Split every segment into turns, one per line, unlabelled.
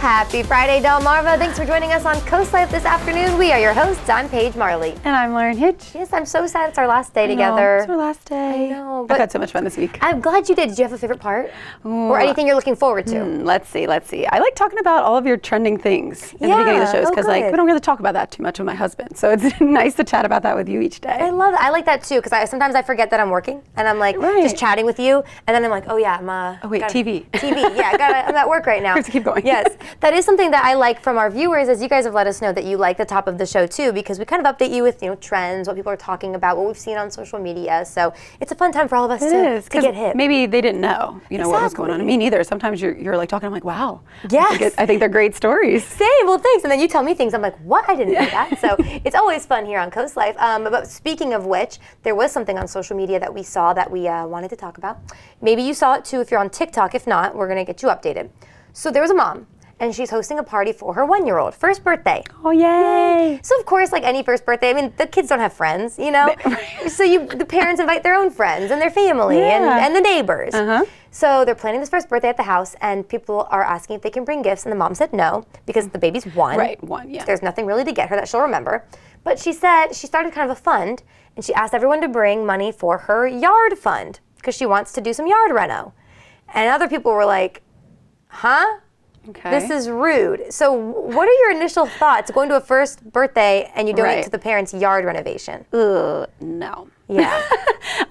Happy Friday, Delmarva. Thanks for joining us on COASTLIFE this afternoon. We are your hosts. I'm Paige Marley.
And I'm Lauren Hitch.
Yes, I'm so sad it's our last day together.
It's our last day.
I know.
I've had so much fun this week.
I'm glad you did. Did you have a favorite part?
Ooh.
Or anything you're looking forward to?
Let's see. I like talking about all of your trending things in the beginning of the shows because we don't really talk about that too much with my husband. So it's nice to chat about that with you each day.
I love that. I like that too because sometimes I forget that I'm working and I'm like just chatting with you and then I'm like, oh yeah,
TV.
TV. Yeah, I'm at work right now.
We have to keep going.
Yes, that is something that I like from our viewers, as you guys have let us know that you like the top of the show too, because we kind of update you with trends, what people are talking about, what we've seen on social media. So it's a fun time for all of us to get hip.
Maybe they didn't know, what was going on. Me neither. Sometimes you're like talking, I'm like, wow.
Yes.
I think they're great stories.
Same. Well, thanks. And then you tell me things. I'm like, what? I didn't know that. So it's always fun here on COASTLIFE. But speaking of which, there was something on social media that we saw that we wanted to talk about. Maybe you saw it too if you're on TikTok. If not, we're going to get you updated. So there was a mom, and she's hosting a party for her 1-year-old, first birthday.
Oh, yay.
So of course, like any first birthday, I mean, the kids don't have friends, So the parents invite their own friends and their family and the neighbors. So they're planning this first birthday at the house, and people are asking if they can bring gifts, and the mom said no, because the baby's 1.
Right, 1, yeah.
There's nothing really to get her that she'll remember. But she said she started kind of a fund, and she asked everyone to bring money for her yard fund, because she wants to do some yard reno. And other people were like, huh?
Okay.
This is rude. So what are your initial thoughts going to a first birthday and you donate to the parents' yard renovation?
No.
Yeah.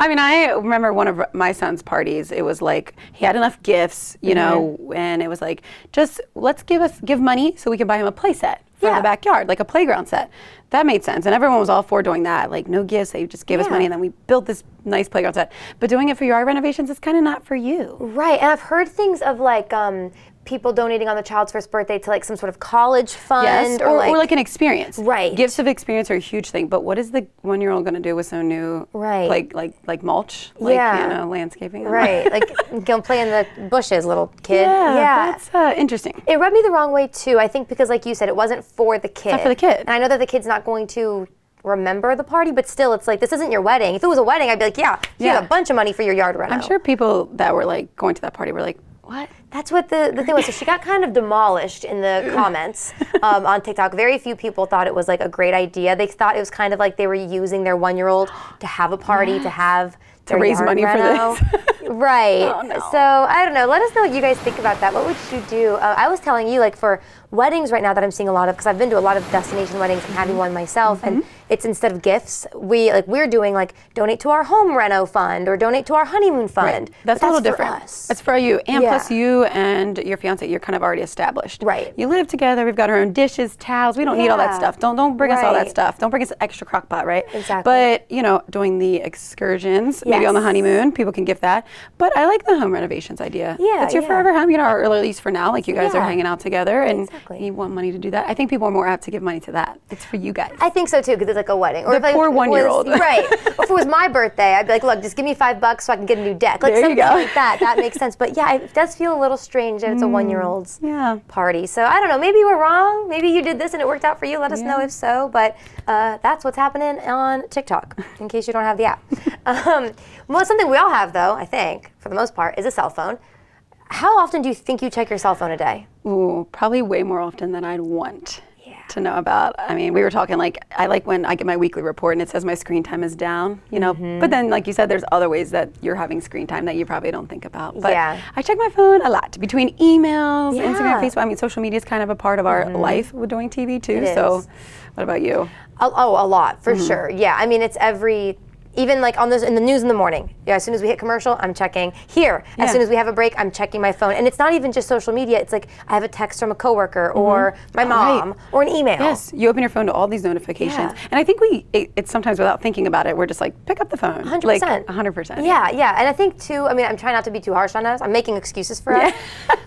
I mean, I remember one of my son's parties. It was like he had enough gifts, and it was like, just let's give money so we can buy him a play set for the backyard, like a playground set. That made sense. And everyone was all for doing that. Like, no gifts, they just gave us money, and then we built this nice playground set. But doing it for yard renovations is kind of not for you.
Right. And I've heard things of like people donating on the child's first birthday to like some sort of college fund.
Yes, or like an experience.
Right.
Gifts of experience are a huge thing. But what is the 1-year-old going to do with some new, like mulch, landscaping?
Right. Like go play in the bushes, little kid.
Yeah. That's interesting.
It rubbed me the wrong way too. I think because, like you said, it wasn't for the kid.
It's not for the kid.
And I know that the kid's not going to remember the party, but still, it's like, this isn't your wedding. If it was a wedding, I'd be like, you have a bunch of money for your yard reno.
I'm sure people that were like going to that party were like, what?
That's what the thing was. So she got kind of demolished in the comments on TikTok. Very few people thought it was like a great idea. They thought it was kind of like they were using their 1-year-old to have a party, to have
to raise money
reno.
for this.
Right.
Oh, no.
So I don't know. Let us know what you guys think about that. What would you do? I was telling you, like for weddings right now that I'm seeing a lot of, because I've been to a lot of destination weddings and having one myself, and it's instead of gifts, we're doing like donate to our home reno fund or donate to our honeymoon fund.
Right. That's a little different.
For us.
That's for you, and plus you and your fiance, you're kind of already established.
Right.
You live together. We've got our own dishes, towels. We don't need all that stuff. Don't bring us all that stuff. Don't bring us an extra crock pot, right?
Exactly.
But doing the excursions, maybe on the honeymoon, people can gift that. But I like the home renovations idea. Yeah. It's your forever home, or at least for now. Like you guys are hanging out together, and you want money to do that. I think people are more apt to give money to that. It's for you guys.
I think so too, because it's like a wedding. Or
the poor 1-year-old.
Right. Or if it was my birthday, I'd be like, look, just give me $5 so I can get a new deck. Like something like that. That makes sense. But yeah, it does feel a little strange that it's a 1-year-old's party. So I don't know. Maybe we're wrong. Maybe you did this and it worked out for you. Let us know if so. But that's what's happening on TikTok, in case you don't have the app. Well, something we all have, though, I think, for the most part, is a cell phone. How often do you think you check your cell phone a day?
Ooh, probably way more often than I'd want to know about. I mean, we were talking I like when I get my weekly report and it says my screen time is down, But then, like you said, there's other ways that you're having screen time that you probably don't think about. But I check my phone a lot between emails, Instagram, Facebook. I mean, social media is kind of a part of our life with doing TV too. So, what about you?
A lot for sure. Yeah, I mean, it's even like in the news in the morning. Yeah, as soon as we hit commercial, I'm checking. As soon as we have a break, I'm checking my phone. And it's not even just social media. It's like I have a text from a coworker or my mom or an email.
Yes, you open your phone to all these notifications. And I think it's sometimes without thinking about it, we're just like, pick up the phone.
100%.
Like 100%.
Yeah. And I think too, I mean, I'm trying not to be too harsh on us. I'm making excuses for us.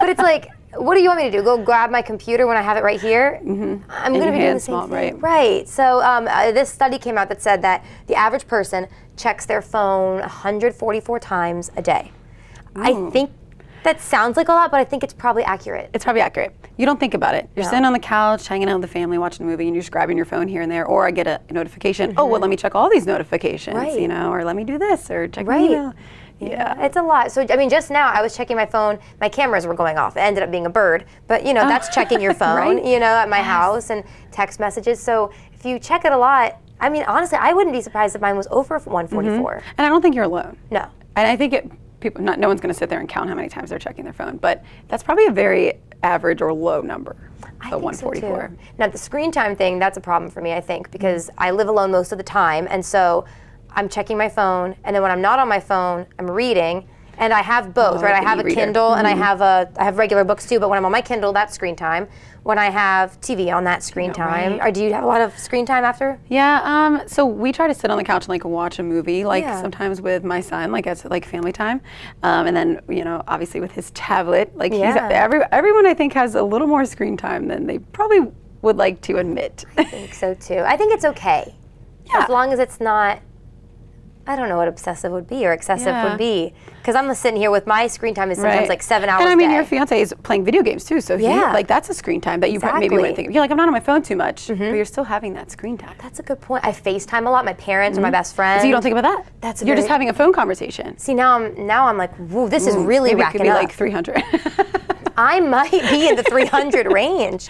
But it's like, what do you want me to do? Go grab my computer when I have it right here? I'm going to be doing the same thing. Right. So this study came out that said that the average person checks their phone 144 times a day. I think that sounds like a lot, but I think it's probably accurate.
It's probably accurate. You don't think about it. You're sitting on the couch, hanging out with the family, watching a movie, and you're just grabbing your phone here and there. Or I get a notification. Oh, well, let me check all these notifications, or let me do this, or check my email. Yeah.
It's a lot. So, I mean, just now I was checking my phone. My cameras were going off. It ended up being a bird. But, that's checking your phone,
right?
At my house and text messages. So if you check it a lot, I mean, honestly, I wouldn't be surprised if mine was over 144.
Mm-hmm. And I don't think you're alone.
No.
And I think no one's going to sit there and count how many times they're checking their phone. But that's probably a very average or low number.
I
The
think
144.
So too. Now, the screen time thing, that's a problem for me, I think, because I live alone most of the time. And so I'm checking my phone. And then when I'm not on my phone, I'm reading. And I have both, right? I have a Kindle and I have regular books too. But when I'm on my Kindle, that's screen time. When I have TV on, that screen time.
Right.
Or do you have a lot of screen time after?
Yeah. So we try to sit on the couch and watch a movie, sometimes with my son, as family time, and then obviously with his tablet. Everyone I think has a little more screen time than they probably would like to admit.
I think so too. I think it's okay.
Yeah.
As long as it's not. I don't know what obsessive would be or excessive would be. Because I'm sitting here with my screen time is sometimes 7 hours
And I mean,
a day.
your fiance is playing video games too, so that's a screen time that you maybe wouldn't think. You're like, I'm not on my phone too much, but you're still having that screen time.
That's a good point. I FaceTime a lot. My parents or my best friend.
So you don't think about that? You're just having a phone conversation.
See, now I'm like, whoa, this is really
maybe
racking
it could be
up.
like 300.
I might be in the 300 range.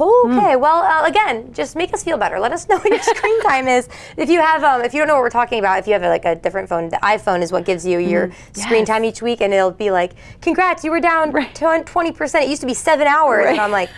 Okay, well, again, just make us feel better. Let us know what your screen time is. If you have, if you don't know what we're talking about, if you have a different phone, the iPhone is what gives you your screen time each week, and it'll be like, congrats, you were down 20%. It used to be 7 hours, and I'm like,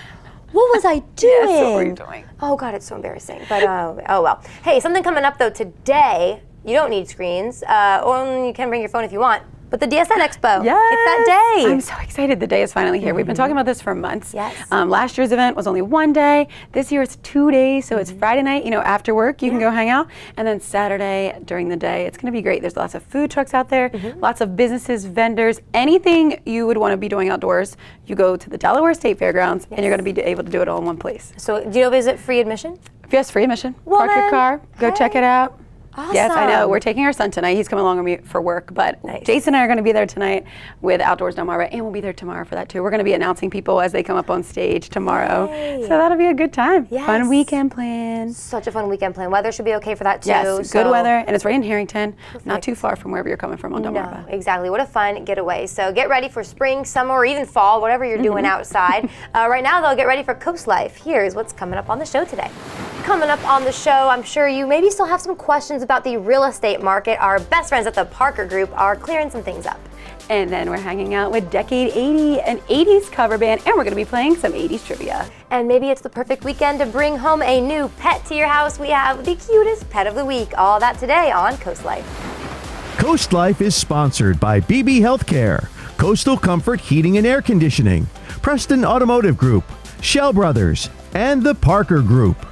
what was I doing?
Yes, what were you doing?
Oh God, it's so embarrassing. But oh well. Hey, something coming up though today. You don't need screens, or you can bring your phone if you want. But the DSN Expo,
yes.
It's that day.
I'm so excited the day is finally here. We've been talking about this for months.
Yes.
Last year's event was only one day. This year it's 2 days, so it's Friday night, after work, you can go hang out. And then Saturday during the day, it's gonna be great. There's lots of food trucks out there, lots of businesses, vendors, anything you would wanna be doing outdoors, you go to the Delaware State Fairgrounds and you're gonna be able to do it all in one place.
So do you know, is it free admission?
Yes, free admission.
Well,
Park your car, go check it out.
Awesome.
Yes, I know. We're taking our son tonight. He's coming along with me for work, but Jason and I are going to be there tonight with Outdoors Delmarva, and we'll be there tomorrow for that too. We're going to be announcing people as they come up on stage tomorrow.
Yay.
So that'll be a good time.
Yes.
Fun weekend plan.
Such a fun weekend plan. Weather should be okay for that too.
Yes, good weather, and it's right in Harrington, not too far from wherever you're coming from on Delmarva.
No, exactly. What a fun getaway. So get ready for spring, summer, or even fall, whatever you're doing outside. Right now, though, get ready for Coast Life. Here's what's coming up on the show today. Coming up on the show, I'm sure you maybe still have some questions about the real estate market. Our best friends at the Parker Group are clearing some things up.
And then we're hanging out with Decade 80, an 80s cover band, and we're going to be playing some 80s trivia.
And maybe it's the perfect weekend to bring home a new pet to your house. We have the cutest pet of the week. All that today on Coast Life.
Coast Life is sponsored by BB Healthcare, Coastal Comfort Heating and Air Conditioning, Preston Automotive Group, Shell Brothers, and the Parker Group.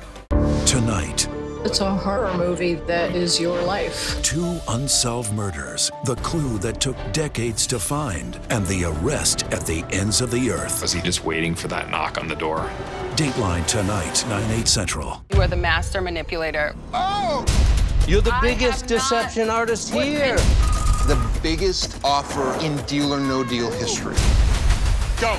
Tonight,
it's a horror movie that is your life.
2 unsolved murders, the clue that took decades to find, and the arrest at the ends of the earth.
Was he just waiting for that knock on the door?
Dateline tonight, 9/8 Central.
You are the master manipulator.
Oh! You're the biggest deception artist here.
The biggest offer in Deal or No Deal history.
Go!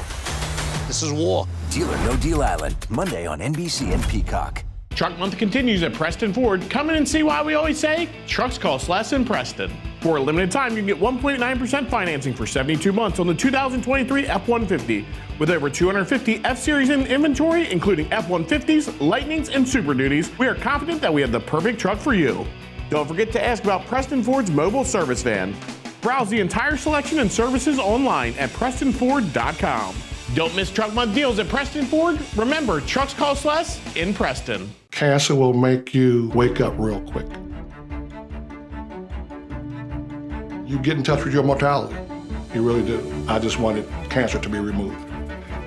This is war.
Deal or No Deal Island, Monday on NBC and Peacock.
Truck Month continues at Preston Ford. Come in and see why we always say, trucks cost less in Preston. For a limited time, you can get 1.9% financing for 72 months on the 2023 F-150. With over 250 F-Series in inventory, including F-150s, Lightnings, and Super Duties, we are confident that we have the perfect truck for you. Don't forget to ask about Preston Ford's mobile service van. Browse the entire selection and services online at PrestonFord.com. Don't miss Truck Month deals at Preston Ford. Remember, trucks cost less in Preston.
Cancer will make you wake up real quick. You get in touch with your mortality. You really do. I just wanted cancer to be removed.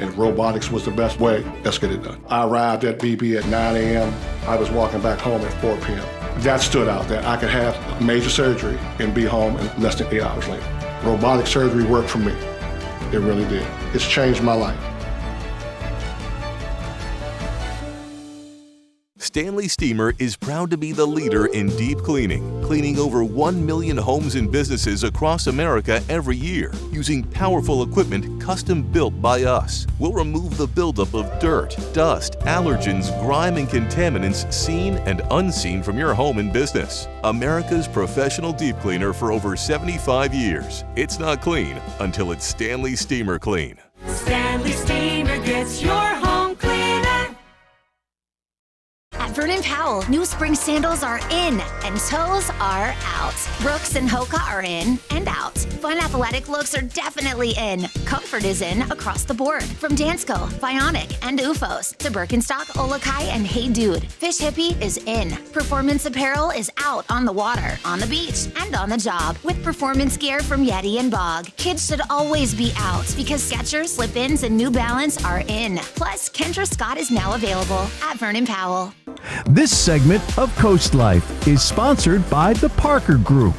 And robotics was the best way. Let's get it done. I arrived at BB at 9 a.m. I was walking back home at 4 p.m. That stood out, that I could have major surgery and be home in less than 8 hours later. Robotic surgery worked for me. It really did. It's changed my life.
Stanley Steamer is proud to be the leader in deep cleaning, cleaning over 1 million homes and businesses across America every year, using powerful equipment custom built by us. We'll remove the buildup of dirt, dust, allergens, grime, and contaminants seen and unseen from your home and business. America's professional deep cleaner for over 75 years. It's not clean until it's Stanley Steamer Clean.
Stanley Steamer gets your home cleaner. At Vernon Powell, new spring sandals are in and toes are out. Brooks and Hoka are in and out. Fun athletic looks are definitely in. Comfort is in across the board. From Dansko, Bionic, and UFOs to Birkenstock, Olakai, and Hey Dude. Fish Hippie is in. Performance apparel is out on the water, on the beach, and on the job with performance gear from Yeti and Bog. Kids should always be out because Skechers, Slip-ins, and New Balance are in. Plus, Kendra Scott is now available at Vernon Powell.
This segment of Coast Life is sponsored by the Parker Group.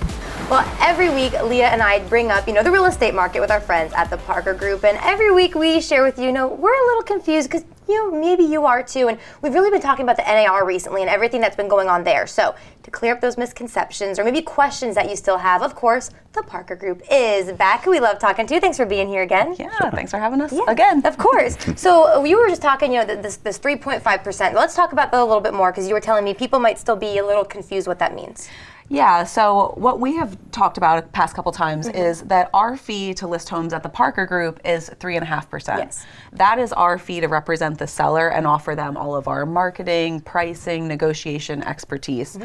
Well, every week, Leah and I bring up, the real estate market with our friends at the Parker Group. And every week we share with you, we're a little confused because, maybe you are too. And we've really been talking about the NAR recently and everything that's been going on there. So to clear up those misconceptions or maybe questions that you still have, of course, the Parker Group is back. We love talking to you. Thanks for being here again.
Yeah, thanks for having us again.
Of course. So you were just talking, this 3.5%. Let's talk about that a little bit more because you were telling me people might still be a little confused what that means.
Yeah, so what we have talked about the past couple times is that our fee to list homes at the Parker Group is 3.5%.
Yes.
That is our fee to represent the seller and offer them all of our marketing, pricing, negotiation expertise.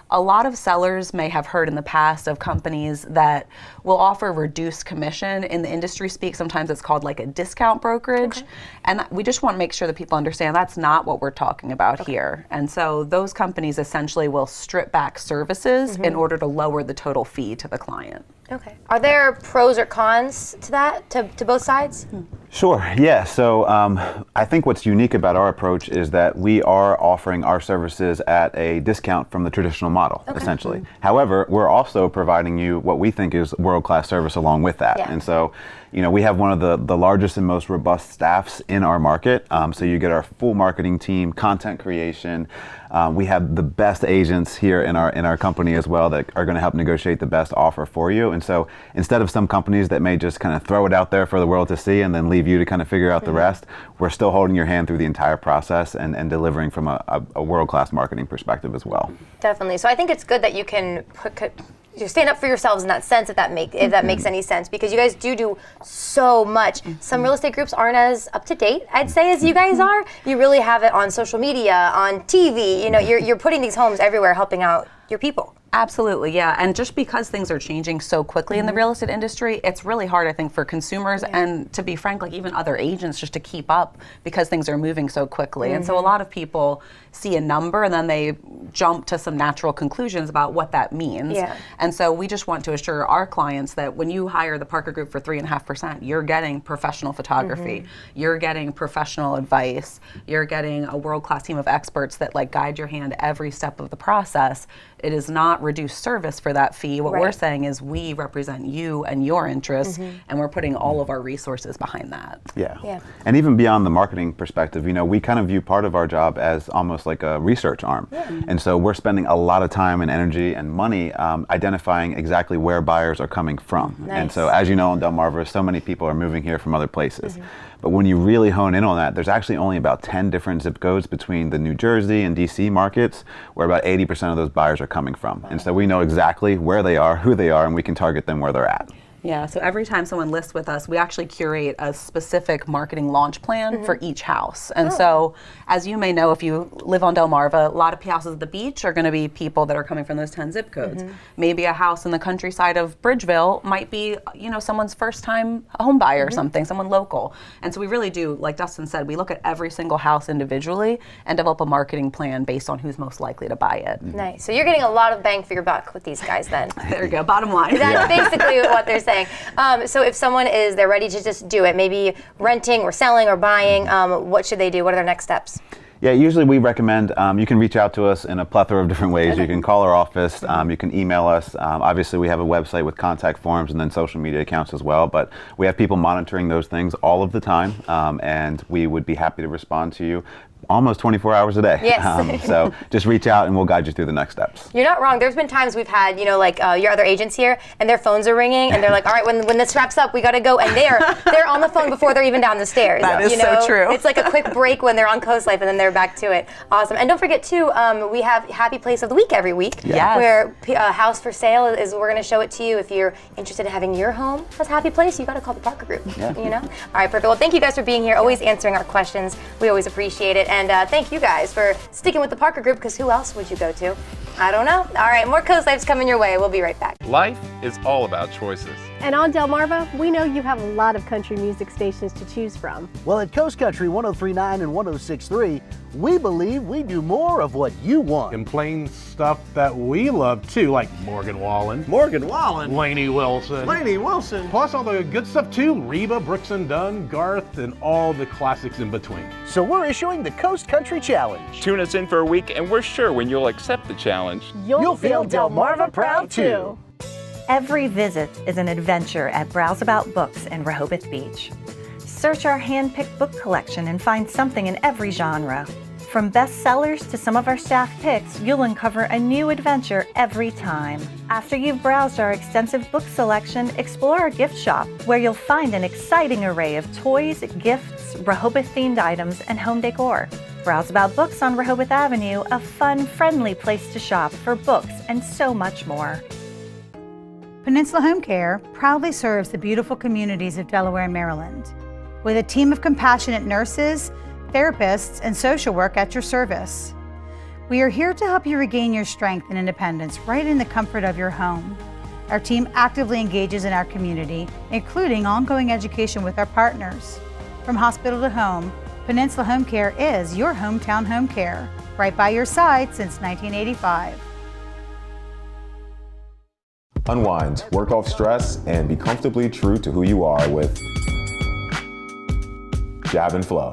A lot of sellers may have heard in the past of companies that will offer reduced commission. In the industry speak, sometimes it's called like a discount brokerage. And we just want to make sure that people understand that's not what we're talking about here. And so those companies essentially will strip back services in order to lower the total fee to the client.
Okay. Are there pros or cons to that, to both sides?
Sure, yeah. So I think what's unique about our approach is that we are offering our services at a discount from the traditional model, essentially. However, we're also providing you what we think is world-class service along with that. And so, we have one of the largest and most robust staffs in our market. So you get our full marketing team, content creation. We have the best agents here in our company as well that are going to help negotiate the best offer for you. And so instead of some companies that may just kind of throw it out there for the world to see and then leave you to kind of figure out the rest, we're still holding your hand through the entire process and delivering from a world-class marketing perspective as well.
Definitely. So I think it's good that you can you stand up for yourselves in that sense, if that makes any sense, because you guys do so much. Some real estate groups aren't as up to date, I'd say, as you guys are. You really have it on social media, on TV. You're putting these homes everywhere, helping out your people.
Absolutely, yeah. And just because things are changing so quickly in the real estate industry, it's really hard, I think, for consumers and, to be frank, like even other agents just to keep up because things are moving so quickly. And so a lot of people see a number and then they jump to some natural conclusions about what that means. And so we just want to assure our clients that when you hire the Parker Group for 3.5%, you're getting professional photography, you're getting professional advice, you're getting a world-class team of experts that guide your hand every step of the process. It is not reduced service for that fee. What we're saying is we represent you and your interests, and we're putting all of our resources behind that.
Yeah. And even beyond the marketing perspective, we kind of view part of our job as almost like a research arm. And so we're spending a lot of time and energy and money identifying exactly where buyers are coming from. And so as you know, in Delmarva, so many people are moving here from other places. But when you really hone in on that, there's actually only about 10 different zip codes between the New Jersey and DC markets where about 80% of those buyers are coming from. And so we know exactly where they are, who they are, and we can target them where they're at.
Yeah, so every time someone lists with us, we actually curate a specific marketing launch plan for each house. And so, as you may know, if you live on Delmarva, a lot of houses at the beach are going to be people that are coming from those 10 zip codes. Maybe a house in the countryside of Bridgeville might be, someone's first time home buyer or something, someone local. And so we really do, like Dustin said, we look at every single house individually and develop a marketing plan based on who's most likely to buy it.
Nice. So you're getting a lot of bang for your buck with these guys then.
There you go, bottom line.
That's basically what they're saying. So if someone they're ready to just do it, maybe renting or selling or buying, what should they do? What are their next steps?
Yeah, usually we recommend you can reach out to us in a plethora of different ways. You can call our office, you can email us. Obviously, we have a website with contact forms and then social media accounts as well. But we have people monitoring those things all of the time, and we would be happy to respond to you. almost 24 hours a day.
Yes.
So just reach out and we'll guide you through the next steps.
You're not wrong. There's been times we've had, like your other agents here, and their phones are ringing, and they're like, all right, when this wraps up, we got to go. And they're on the phone before they're even down the stairs.
That is so true.
It's like a quick break when they're on Coast Life, and then they're back to it. Awesome. And don't forget, too, we have Happy Place of the Week every week, where a house for sale is, we're going to show it to you. If you're interested in having your home as Happy Place, you got to call the Parker Group.
Yeah.
All right, perfect. Well, thank you guys for being here, always answering our questions. We always appreciate it. And thank you guys for sticking with the Parker Group, because who else would you go to? I don't know. All right, more Coast Life's coming your way. We'll be right back.
Life is all about choices.
And on Delmarva, we know you have a lot of country music stations to choose from.
Well, at Coast Country 103.9 and 106.3, we believe we do more of what you want.
And playing stuff that we love too, like Morgan Wallen.
Morgan Wallen?
Lainey Wilson.
Lainey Wilson.
Plus all the good stuff too, Reba, Brooks and Dunn, Garth, and all the classics in between.
So we're issuing the Coast Country Challenge.
Tune us in for a week and we're sure when you'll accept the challenge,
you'll feel Delmarva proud too.
Every visit is an adventure at Browse About Books in Rehoboth Beach. Search our hand-picked book collection and find something in every genre. From bestsellers to some of our staff picks, you'll uncover a new adventure every time. After you've browsed our extensive book selection, explore our gift shop, where you'll find an exciting array of toys, gifts, Rehoboth-themed items, and home decor. Browse About Books on Rehoboth Avenue, a fun, friendly place to shop for books and so much more.
Peninsula Home Care proudly serves the beautiful communities of Delaware and Maryland, with a team of compassionate nurses, therapists, and social work at your service. We are here to help you regain your strength and independence right in the comfort of your home. Our team actively engages in our community, including ongoing education with our partners. From hospital to home, Peninsula Home Care is your hometown home care, right by your side since 1985.
Unwind, work off stress, and be comfortably true to who you are with Jab and Flow.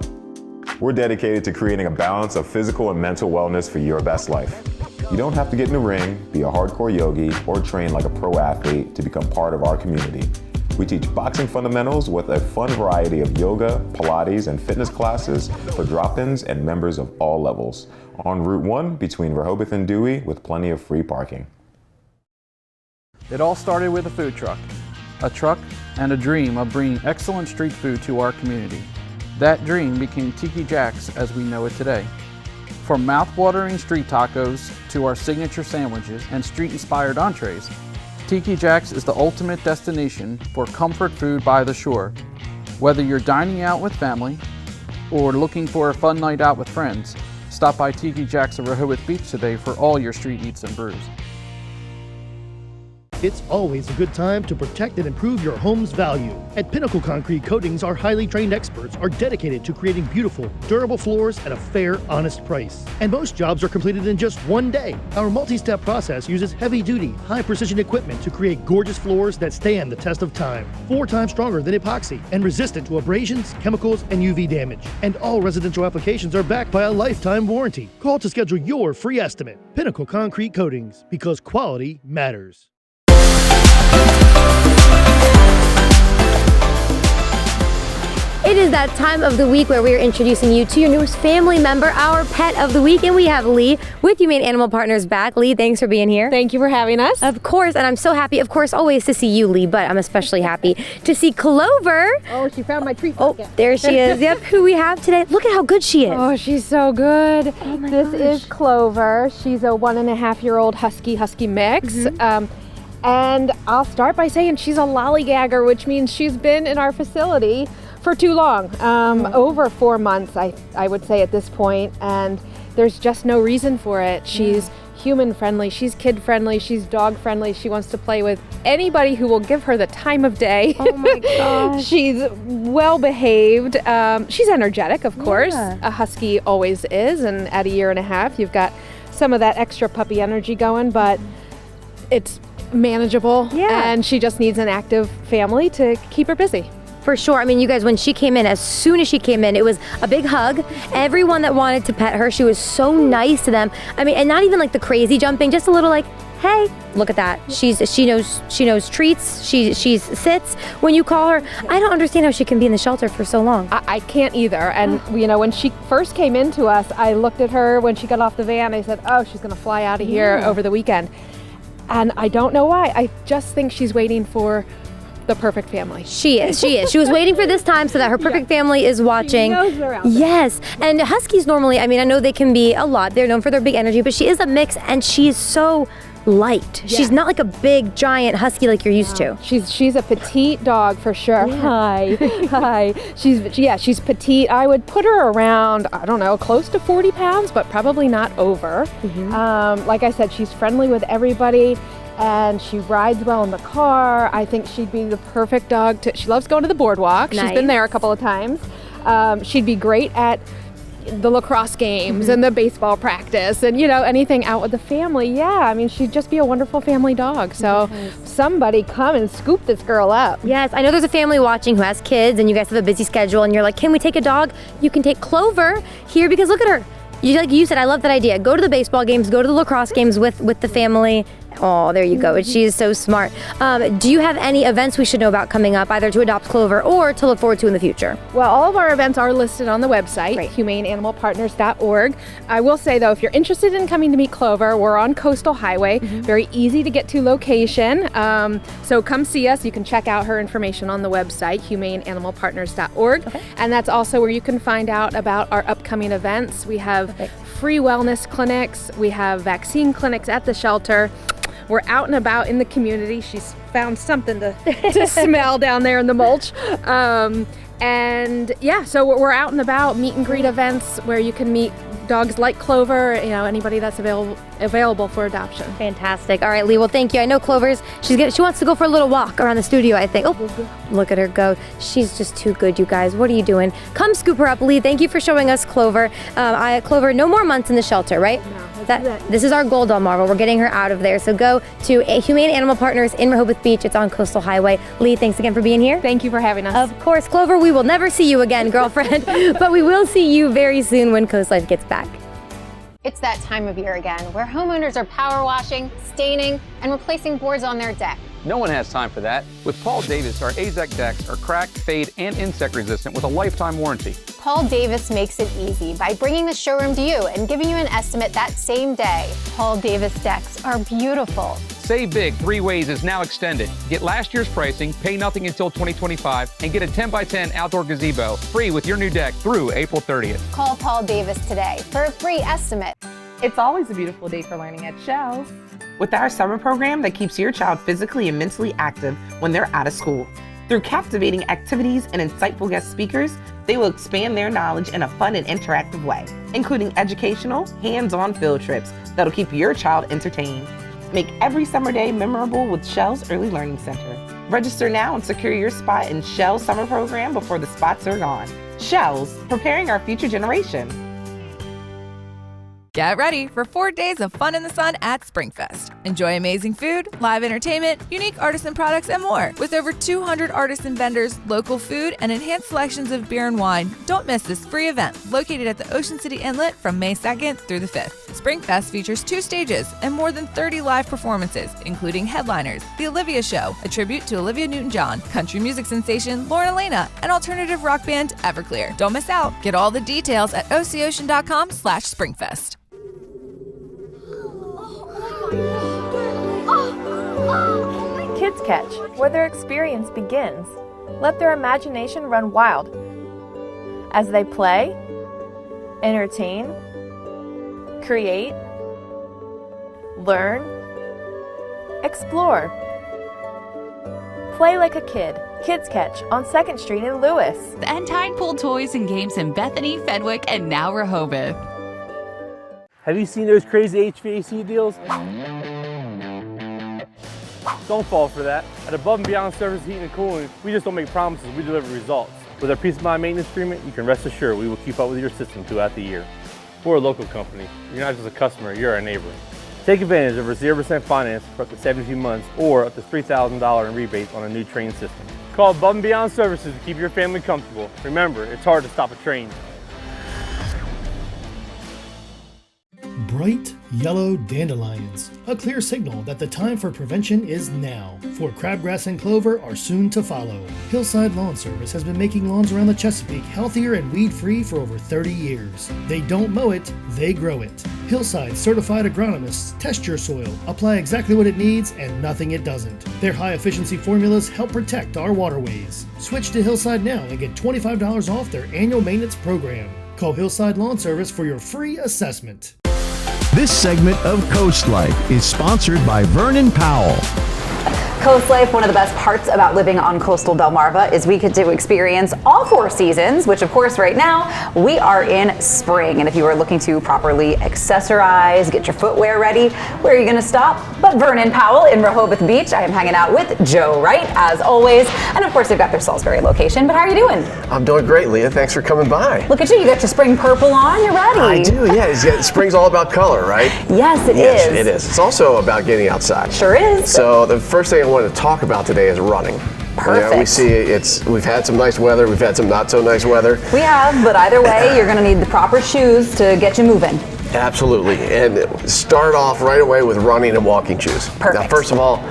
We're dedicated to creating a balance of physical and mental wellness for your best life. You don't have to get in the ring, be a hardcore yogi, or train like a pro athlete to become part of our community. We teach boxing fundamentals with a fun variety of yoga, Pilates, and fitness classes for drop-ins and members of all levels. On Route 1 between Rehoboth and Dewey with plenty of free parking.
It all started with a truck and a dream of bringing excellent street food to our community. That dream became Tiki Jack's as we know it today. From mouth-watering street tacos to our signature sandwiches and street-inspired entrees, Tiki Jack's is the ultimate destination for comfort food by the shore. Whether you're dining out with family or looking for a fun night out with friends, stop by Tiki Jack's at Rehoboth Beach today for all your street eats and brews.
It's always a good time to protect and improve your home's value. At Pinnacle Concrete Coatings, our highly trained experts are dedicated to creating beautiful, durable floors at a fair, honest price. And most jobs are completed in just one day. Our multi-step process uses heavy-duty, high-precision equipment to create gorgeous floors that stand the test of time. 4 times stronger than epoxy and resistant to abrasions, chemicals, and UV damage. And all residential applications are backed by a lifetime warranty. Call to schedule your free estimate. Pinnacle Concrete Coatings, because quality matters.
It is that time of the week where we are introducing you to your newest family member, our pet of the week, and we have Lee with Humane Animal Partners back. Lee, thanks for being here.
Thank you for having us.
Of course, and I'm so happy, of course, always to see you, Lee, but I'm especially happy to see Clover.
Oh, she found my treat
bucket. Oh, there she is. Yep, who we have today. Look at how good she is.
Oh, she's so good.
Oh my
this
gosh.
is Clover. She's a 1.5-year-old husky mix. And I'll start by saying she's a lollygagger, which means she's been in our facility for too long, over 4 months, I would say at this point, and there's just no reason for it. She's human friendly, she's kid friendly, she's dog friendly. She wants to play with anybody who will give her the time of day.
Oh my gosh.
She's well behaved. She's energetic, of course. A husky always is, and at 1.5 years, you've got some of that extra puppy energy going, but it's manageable, and she just needs an active family to keep her busy.
For sure. I mean, you guys, when she came in, as soon as she came in, it was a big hug. Everyone that wanted to pet her, she was so nice to them. I mean, and not even like the crazy jumping, just a little like, hey, look at that. She knows treats. She sits when you call her. I don't understand how she can be in the shelter for so long.
I can't either. And you know, when she first came into us, I looked at her when she got off the van. I said, oh, she's gonna fly out of here over the weekend. And I don't know why. I just think she's waiting for the perfect family.
She is. She was waiting for this time so that her perfect family is watching.
She knows they're out there.
Yes. And Huskies normally, I mean, I know they can be a lot. They're known for their big energy, but she is a mix and she is so light.
Yeah.
She's not like a big giant husky like you're used to.
She's a petite dog for sure.
Yeah.
Hi. She's petite. I would put her around, I don't know, close to 40 pounds, but probably not over. Like I said, she's friendly with everybody. And she rides well in the car. I think she'd be the perfect dog she loves going to the boardwalk.
Nice.
She's been there a couple of times. She'd be great at the lacrosse games and the baseball practice and, you know, anything out with the family. Yeah, I mean, she'd just be a wonderful family dog. So somebody come and scoop this girl up.
Yes, I know there's a family watching who has kids and you guys have a busy schedule and you're like, can we take a dog? You can take Clover here because look at her. Like you said, I love that idea. Go to the baseball games, go to the lacrosse games with the family. Oh, there you go. She is so smart. Do you have any events we should know about coming up, either to adopt Clover or to look forward to in the future?
Well, all of our events are listed on the website, humaneanimalpartners.org. I will say, though, if you're interested in coming to meet Clover, we're on Coastal Highway. Very easy to get to location. So come see us. You can check out her information on the website, humaneanimalpartners.org. And that's also where you can find out about our upcoming events. We have free wellness clinics. We have vaccine clinics at the shelter. We're out and about in the community. She's found something to smell down there in the mulch. And yeah, so we're out and about, meet and greet events where you can meet dogs like Clover, you know, anybody that's available for adoption.
Fantastic. All right, Lee, well, thank you. I know Clover's, she wants to go for a little walk around the studio, I think. Oh, look at her go. She's just too good, you guys. What are you doing? Come scoop her up, Lee. Thank you for showing us Clover. Clover, no more months in the shelter, right? No, this is our goal, Delmarva. We're getting her out of there. So go to Humane Animal Partners in Rehoboth Beach. It's on Coastal Highway. Lee, thanks again for being here.
Thank you for having us.
Of course, Clover, we will never see you again, girlfriend, but we will see you very soon when Coast Life gets back.
It's that time of year again, where homeowners are power washing, staining, and replacing boards on their deck.
No one has time for that. With Paul Davis, our AZEK decks are cracked, fade, and insect resistant with a lifetime warranty.
Paul Davis makes it easy by bringing the showroom to you and giving you an estimate that same day. Paul Davis decks are beautiful.
Save Big 3 Ways is now extended. Get last year's pricing, pay nothing until 2025, and get a 10x10 outdoor gazebo free with your new deck through April 30th.
Call Paul Davis today for a free estimate.
It's always a beautiful day for learning at Shells. With our summer program that keeps your child physically and mentally active when they're out of school. Through captivating activities and insightful guest speakers, they will expand their knowledge in a fun and interactive way, including educational, hands-on field trips that'll keep your child entertained. Make every summer day memorable with Shell's Early Learning Center. Register now and secure your spot in Shell's summer program before the spots are gone. Shell's, preparing our future generation.
Get ready for 4 days of fun in the sun at SpringFest. Enjoy amazing food, live entertainment, unique artisan products, and more. With over 200 artists and vendors, local food, and enhanced selections of beer and wine, don't miss this free event located at the Ocean City Inlet from May 2nd through the 5th. SpringFest features 2 stages and more than 30 live performances, including headliners, The Olivia Show, a tribute to Olivia Newton-John, country music sensation Lauren Elena, and alternative rock band Everclear. Don't miss out. Get all the details at ococean.com/SpringFest.
Kids Catch, where their experience begins. Let their imagination run wild as they play, entertain, create, learn, explore. Play like a kid. Kids Catch on 2nd Street in Lewis.
And Tide Pool Toys and Games in Bethany, Fenwick, and now Rehoboth.
Have you seen those crazy HVAC deals? Don't fall for that. At Above and Beyond Service Heating and Cooling, we just don't make promises, we deliver results. With our Peace of Mind maintenance agreement, you can rest assured we will keep up with your system throughout the year. We're a local company. You're not just a customer, you're our neighbor. Take advantage of our 0% finance for up to 72 months or up to $3,000 in rebates on a new train system. Call Above and Beyond Services to keep your family comfortable. Remember, it's hard to stop a train.
Bright yellow dandelions, a clear signal that the time for prevention is now, for crabgrass and clover are soon to follow. Hillside Lawn Service has been making lawns around the Chesapeake healthier and weed-free for over 30 years. They don't mow it, they grow it. Hillside certified agronomists test your soil, apply exactly what it needs and nothing it doesn't. Their high-efficiency formulas help protect our waterways. Switch to Hillside now and get $25 off their annual maintenance program. Call Hillside Lawn Service for your free assessment.
This segment of Coast Life is sponsored by Vernon Powell.
Coast Life, one of the best parts about living on coastal Delmarva is we get to experience all 4 seasons, which of course right now we are in spring. And if you are looking to properly accessorize, get your footwear ready, where are you going to stop? But Vernon Powell in Rehoboth Beach. I am hanging out with Joe Wright as always. And of course they've got their Salisbury location. But how are you doing?
I'm doing great, Leah. Thanks for coming by.
Look at you. You got your spring purple on. You're ready.
I do, yeah. Spring's all about color, right?
Yes, it is.
Yes, it is. It's also about getting outside.
Sure is.
So the first thing I wanted to talk about today is running.
Perfect.
Yeah, we see we've had some nice weather, we've had some not so nice weather.
We have, but either way, you're going to need the proper shoes to get you moving.
Absolutely. And start off right away with running and walking shoes.
Perfect.
Now, first of all,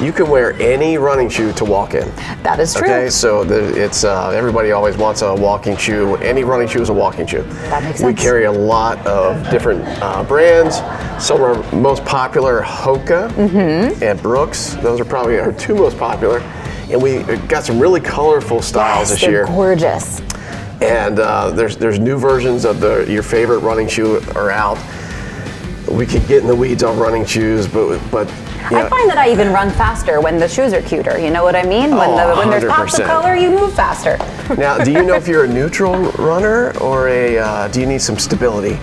you can wear any running shoe to walk in.
That is true.
Okay, so it's everybody always wants a walking shoe. Any running shoe is a walking shoe.
That makes sense.
We carry a lot of different brands. Some are most popular, Hoka and Brooks. Those are probably our 2 most popular. And we got some really colorful styles this year.
They're gorgeous.
And there's new versions of your favorite running shoe are out. We could get in the weeds on running shoes, but yeah.
I find that I even run faster when the shoes are cuter. You know what I mean? When there's pops of color, you move faster.
Now, do you know if you're a neutral runner or do you need some stability?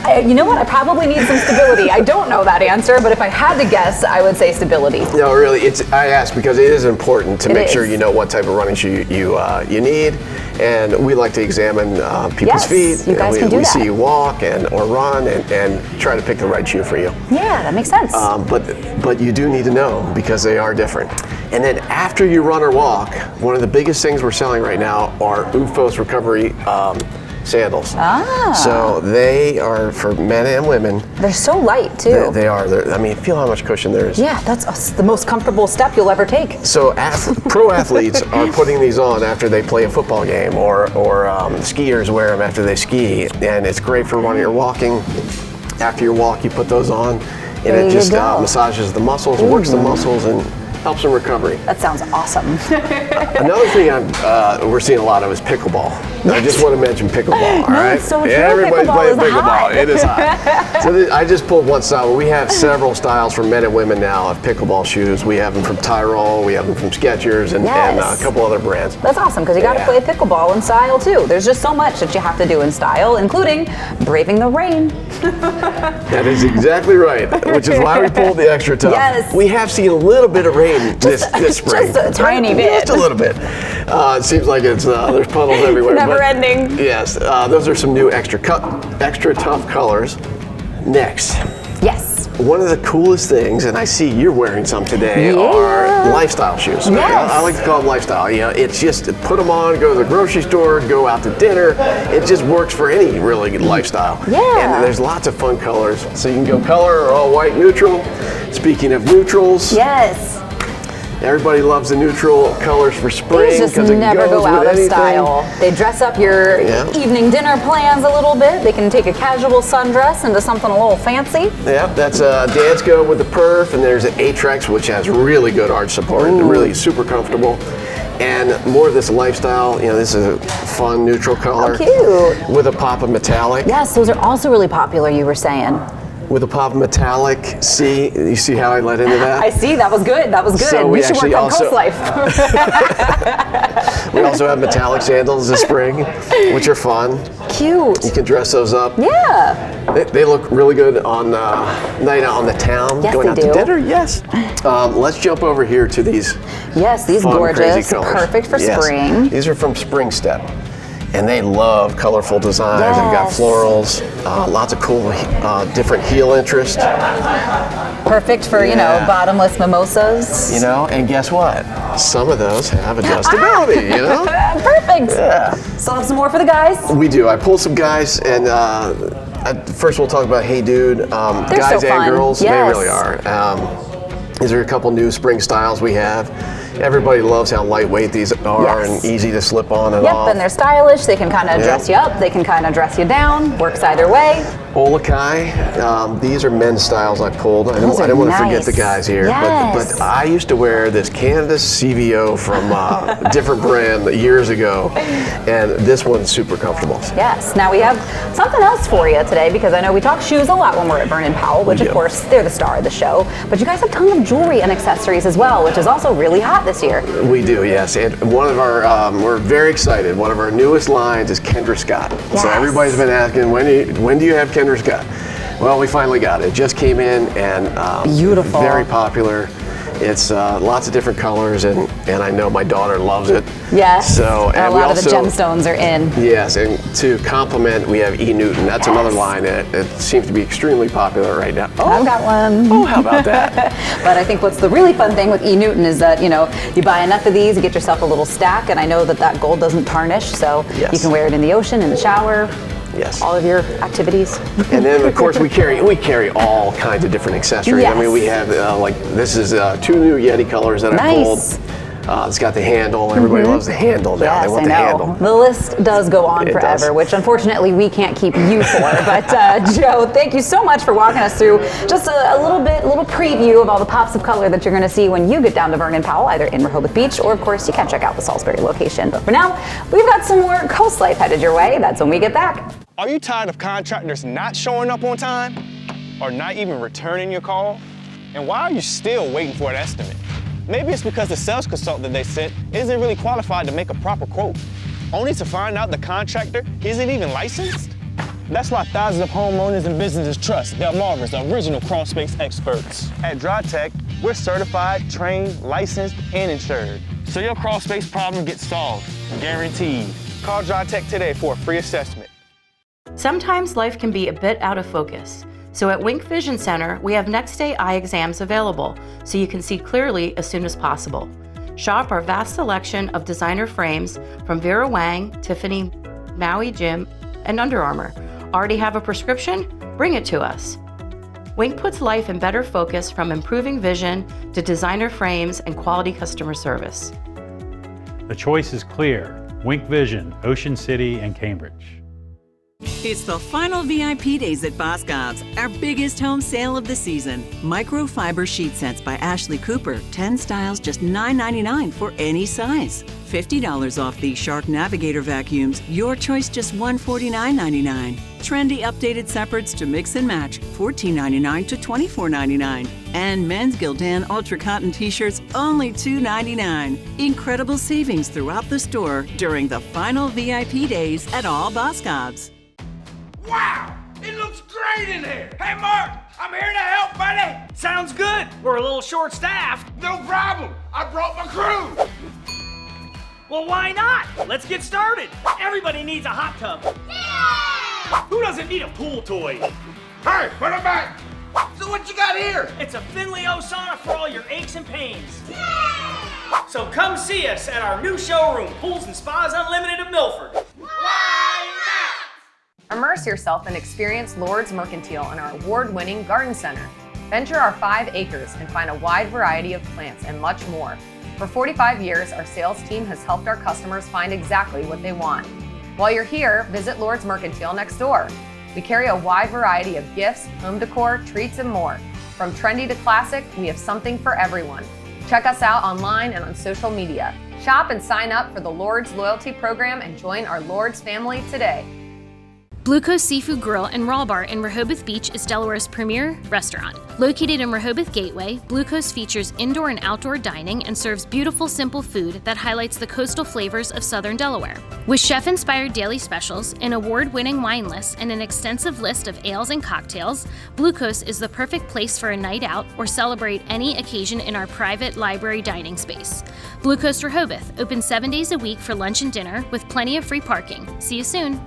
You know what? I probably need some stability. I don't know that answer, but if I had to guess, I would say stability.
No, really, I ask because it is important to make sure you know what type of running shoe you need. And we like to examine people's feet.
You guys can do
we
that.
see you walk or run and try to pick the right shoe for you.
Yeah, that makes sense.
But you do need to know because they are different. And then after you run or walk, one of the biggest things we're selling right now are OOFOS recovery sandals. So they are for men and women.
They're so light too.
They are. I mean, feel how much cushion there is.
Yeah, that's the most comfortable step you'll ever take.
So pro athletes are putting these on after they play a football game, or skiers wear them after they ski, and it's great for running or walking. After your walk, you put those on, and it just massages the muscles, works the muscles, and helps in recovery.
That sounds awesome.
Another thing we're seeing a lot of is pickleball. I just want to mention pickleball, all right?
It's so true.
Everybody's playing pickleball.
Hot.
It is hot. So I just pulled one style. We have several styles for men and women now of pickleball shoes. We have them from Tyrol, we have them from Skechers, and a couple other brands.
That's awesome because you got to play pickleball in style too. There's just so much that you have to do in style, including braving the rain.
That is exactly right, which is why we pulled the extra tough.
Yes.
We have seen a little bit of rain this spring.
Just a tiny bit.
Just a little bit. It seems like it's there's puddles everywhere.
Never ending.
Yes, those are some new extra tough colors. Next.
Yes.
One of the coolest things, and I see you're wearing some today, are lifestyle shoes.
Yes.
I like to call them lifestyle. You know, it's just put them on, go to the grocery store, go out to dinner. It just works for any really good lifestyle.
Yeah.
And there's lots of fun colors. So you can go color or all white neutral. Speaking of neutrals.
Yes.
Everybody loves the neutral colors for spring.
These just never go out of style. They dress up your evening dinner plans a little bit. They can take a casual sundress into something a little fancy.
Yeah, that's Dansko with the perf, and there's an Atrex, which has really good arch support. They're really super comfortable. And more of this lifestyle, you know, this is a fun neutral color.
Oh, cute.
With a pop of metallic.
Yes, those are also really popular, you were saying.
With a pop of metallic. You see how I led into that?
I see, that was good, that was good.
So
we should work on
also,
Coast Life.
We also have metallic sandals this spring, which are fun.
Cute.
You can dress those up.
Yeah.
They look really good on night out on the town.
Yes,
going out
they
to
do.
dinner, yes. Let's jump over here to these
Yes, these
fun,
gorgeous,
crazy colors.
perfect for spring.
These are from Spring Step. and they love colorful designs.
Yes.
They've got florals, lots of cool different heel interest.
Perfect for, you know, bottomless mimosas.
You know, and guess what? Some of those have adjustability, you know?
Perfect.
Yeah.
Still have some more for the guys?
We do. I pulled some guys, and first we'll talk about Hey Dude. Guys
so
and
fun.
girls,
Yes.
they really are. These are a couple new spring styles we have. Everybody loves how lightweight these are and easy to slip on and off.
Yep, and they're stylish. They can kind of dress you up. They can kind of dress you down. Works either way.
Olakai, these are men's styles I pulled. I didn't want to forget the guys here, but I used to wear this canvas CVO from a different brand years ago, and this one's super comfortable.
Yes. Now we have something else for you today, because I know we talk shoes a lot when we're at Vernon Powell, which of course they're the star of the show, but you guys have tons of jewelry and accessories as well, which is also really hot this year.
We do, yes. And one of our, we're very excited. One of our newest lines is Kendra Scott.
Yes.
So everybody's been asking, when do you have Kendra Scott? Well, we finally got it. It just came in, and
beautiful.
Very popular. It's lots of different colors, and I know my daughter loves it.
Yes.
So
and a lot of the gemstones are in.
Yes, and to complement, we have E. Newton. That's another line that seems to be extremely popular right now.
I've got one.
Oh, how about that?
But I think what's the really fun thing with E. Newton is that, you know, you buy enough of these, you get yourself a little stack, and I know that gold doesn't tarnish, so you can wear it in the ocean, in the shower.
Yes.
All of your activities.
And then of course we carry all kinds of different accessories.
Yes.
I mean, we have like this is 2 new Yeti colors that I pulled. It's got the handle. Everybody loves the handle now.
Yes,
they want
I
the
know.
handle.
The list does go on forever, which unfortunately we can't keep you for. But Joe, thank you so much for walking us through just a little preview of all the pops of color that you're going to see when you get down to Vernon Powell, either in Rehoboth Beach, or of course you can check out the Salisbury location. But for now, we've got some more Coast Life headed your way. That's when we get back.
Are you tired of contractors not showing up on time or not even returning your call? And why are you still waiting for an estimate? Maybe it's because the sales consultant they sent isn't really qualified to make a proper quote, only to find out the contractor isn't even licensed? That's why thousands of homeowners and businesses trust Delmarva's original crawl space experts. At DryTech, we're certified, trained, licensed, and insured. So your crawl space problem gets solved, guaranteed. Call DryTech today for a free assessment.
Sometimes life can be a bit out of focus. So at Wink Vision Center, we have next day eye exams available so you can see clearly as soon as possible. Shop our vast selection of designer frames from Vera Wang, Tiffany, Maui Jim, and Under Armour. Already have a prescription? Bring it to us. Wink puts life in better focus, from improving vision to designer frames and quality customer service.
The choice is clear. Wink Vision, Ocean City and Cambridge.
It's the final VIP days at Boscov's, our biggest home sale of the season. Microfiber sheet sets by Ashley Cooper, 10 styles, just $9.99 for any size. $50 off these Shark Navigator vacuums, your choice just $149.99. Trendy updated separates to mix and match, $14.99 to $24.99. And men's Gildan Ultra Cotton t-shirts, only $2.99. Incredible savings throughout the store during the final VIP days at all Boscov's.
Wow! It looks great in here! Hey, Mark! I'm here to help, buddy! Sounds good! We're a little short-staffed. No problem! I brought my crew! Well, why not? Let's get started! Everybody needs a hot tub. Yeah! Who doesn't need a pool toy? Hey, put it back! So what you got here? It's a Finley O sauna for all your aches and pains. Yeah! So come see us at our new showroom, Pools and Spas Unlimited of Milford. Why not?
Immerse yourself and experience Lord's Mercantile in our award-winning garden center. Venture our 5 acres and find a wide variety of plants and much more. For 45 years, our sales team has helped our customers find exactly what they want. While you're here, visit Lord's Mercantile next door. We carry a wide variety of gifts, home decor, treats, and more. From trendy to classic, we have something for everyone. Check us out online and on social media. Shop and sign up for the Lord's Loyalty Program and join our Lord's family today.
Blue Coast Seafood Grill and Raw Bar in Rehoboth Beach is Delaware's premier restaurant. Located in Rehoboth Gateway, Blue Coast features indoor and outdoor dining and serves beautiful, simple food that highlights the coastal flavors of southern Delaware. With chef-inspired daily specials, an award-winning wine list, and an extensive list of ales and cocktails, Blue Coast is the perfect place for a night out or celebrate any occasion in our private library dining space. Blue Coast Rehoboth, open 7 days a week for lunch and dinner with plenty of free parking. See you soon.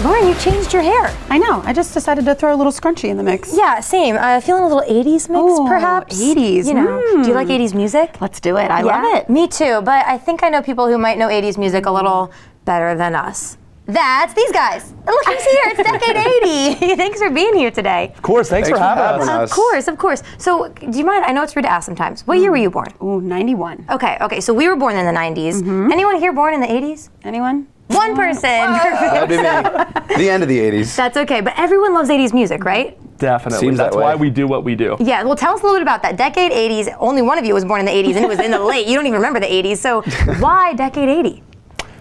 Lauren, you changed your hair.
I know. I just decided to throw a little scrunchie in the mix.
Yeah, same. Feeling a little 80s mix, perhaps?
80s.
You know, do you like 80s music?
Let's do it. I love it.
Me too, but I think I know people who might know 80s music a little better than us. That's these guys. Look who's here. It's Decade 80. Thanks for being here today.
Of course. Thanks for having us.
Of course. So, do you mind? I know it's rude to ask sometimes. What year were you born?
Ooh, 91.
Okay. So we were born in the 90s. Anyone here born in the 80s?
Anyone?
One person.
That'd be me. The end of the 80s.
That's okay, but everyone loves 80s music, right?
Definitely.
Seems
That's
that way.
why we do what we do.
Yeah, well, tell us a little bit about that. Decade 80s, only one of you was born in the 80s, and it was in the late. You don't even remember the 80s, so why Decade 80?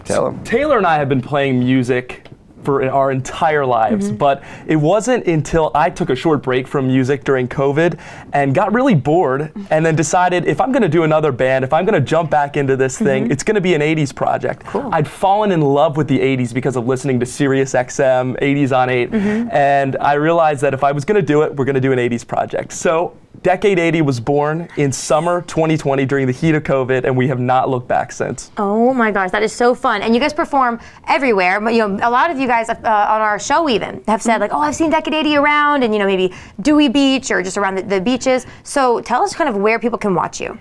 Tell them.
Taylor and I have been playing music for our entire lives, but it wasn't until I took a short break from music during COVID and got really bored and then decided if I'm going to do another band, if I'm going to jump back into this thing, it's going to be an 80s project.
Cool.
I'd fallen in love with the 80s because of listening to Sirius XM, 80s on 8, and I realized that if I was going to do it, we're going to do an 80s project. So Decade 80 was born in summer 2020 during the heat of COVID, and we have not looked back since.
Oh my gosh, that is so fun. And you guys perform everywhere, but you know, a lot of you guys on our show even have said like, oh, I've seen Decade 80 around, and you know, maybe Dewey Beach or just around the beaches. So tell us kind of where people can watch you.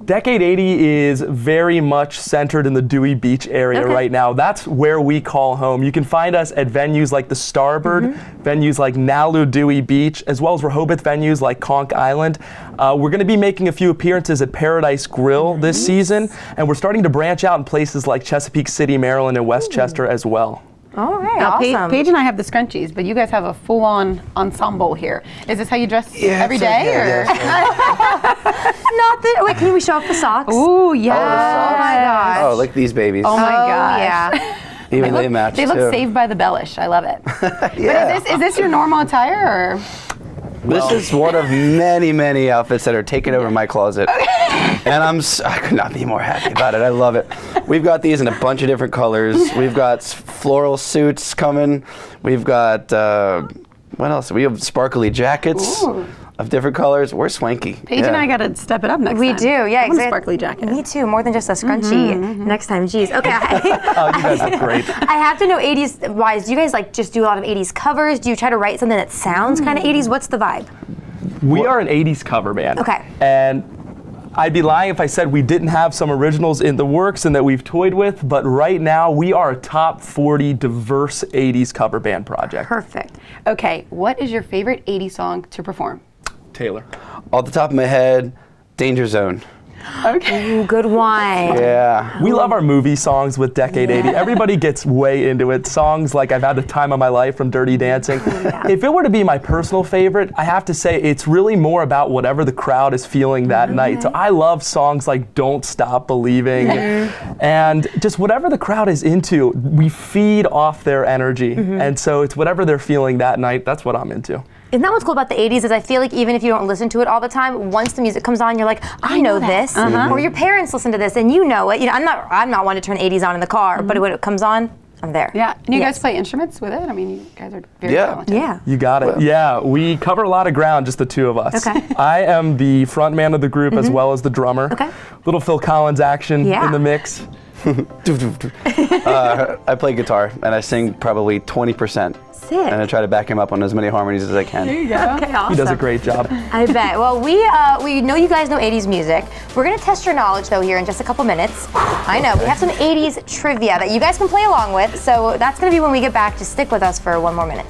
Decade 80 is very much centered in the Dewey Beach area right now. That's where we call home. You can find us at venues like the Starbird, venues like Nalu Dewey Beach, as well as Rehoboth venues like Conch Island. We're going to be making a few appearances at Paradise Grill this season, and we're starting to branch out in places like Chesapeake City, Maryland, and Westchester as well.
All right,
now,
awesome.
Paige and I have the scrunchies, but you guys have a full-on ensemble here. Is this how you dress every day? Or?
Not that. Wait, can we show off the socks?
Ooh, yeah.
Oh my gosh.
Oh, look at these babies.
Oh my gosh.
Yeah.
Even they match
They look
too.
Saved by the Bellish. I love it.
Yeah.
But is this your normal attire, or?
This is one of many, many outfits that are taking over my closet. And I could not be more happy about it. I love it. We've got these in a bunch of different colors. We've got floral suits coming. We've got, what else? We have sparkly jackets of different colors. We're swanky.
Paige and I got to step it up next time.
We do, yeah.
I want a sparkly jacket.
Me too, more than just a scrunchie next time. Geez, okay.
Oh, you guys look great.
I have to know 80s wise, do you guys like just do a lot of 80s covers? Do you try to write something that sounds kind of 80s? What's the vibe?
We are an 80s cover band.
Okay.
And I'd be lying if I said we didn't have some originals in the works and that we've toyed with, but right now we are a top 40 diverse 80s cover band project.
Perfect.
Okay, what is your favorite 80s song to perform?
Taylor.
Off the top of my head, Danger Zone.
Okay.
Ooh, good one.
Yeah.
We love our movie songs with Decade 80. Everybody gets way into it. Songs like I've Had the Time of My Life from Dirty Dancing. If it were to be my personal favorite, I have to say it's really more about whatever the crowd is feeling that night. So I love songs like Don't Stop Believing and just whatever the crowd is into, we feed off their energy. And so it's whatever they're feeling that night, that's what I'm into.
Isn't that what's cool about the 80s is I feel like even if you don't listen to it all the time, once the music comes on, you're like, I know this. Or your parents listen to this and you know it. You know, I'm not one to turn 80s on in the car, but when it comes on, I'm there.
Yeah, and you guys play instruments with it? I mean, you guys are very talented.
Yeah.
You got it. Yeah, we cover a lot of ground, just the two of us.
Okay.
I am the front man of the group as well as the drummer.
Okay.
Little Phil Collins action in the mix.
I play guitar and I sing probably 20%.
Sick.
And I try to back him up on as many harmonies as I can.
There you go. Okay, awesome.
He does a great job.
I bet. Well, we know you guys know 80s music. We're going to test your knowledge, though, here in just a couple minutes. I know. We have some 80s trivia that you guys can play along with, so that's going to be when we get back. Just stick with us for one more minute.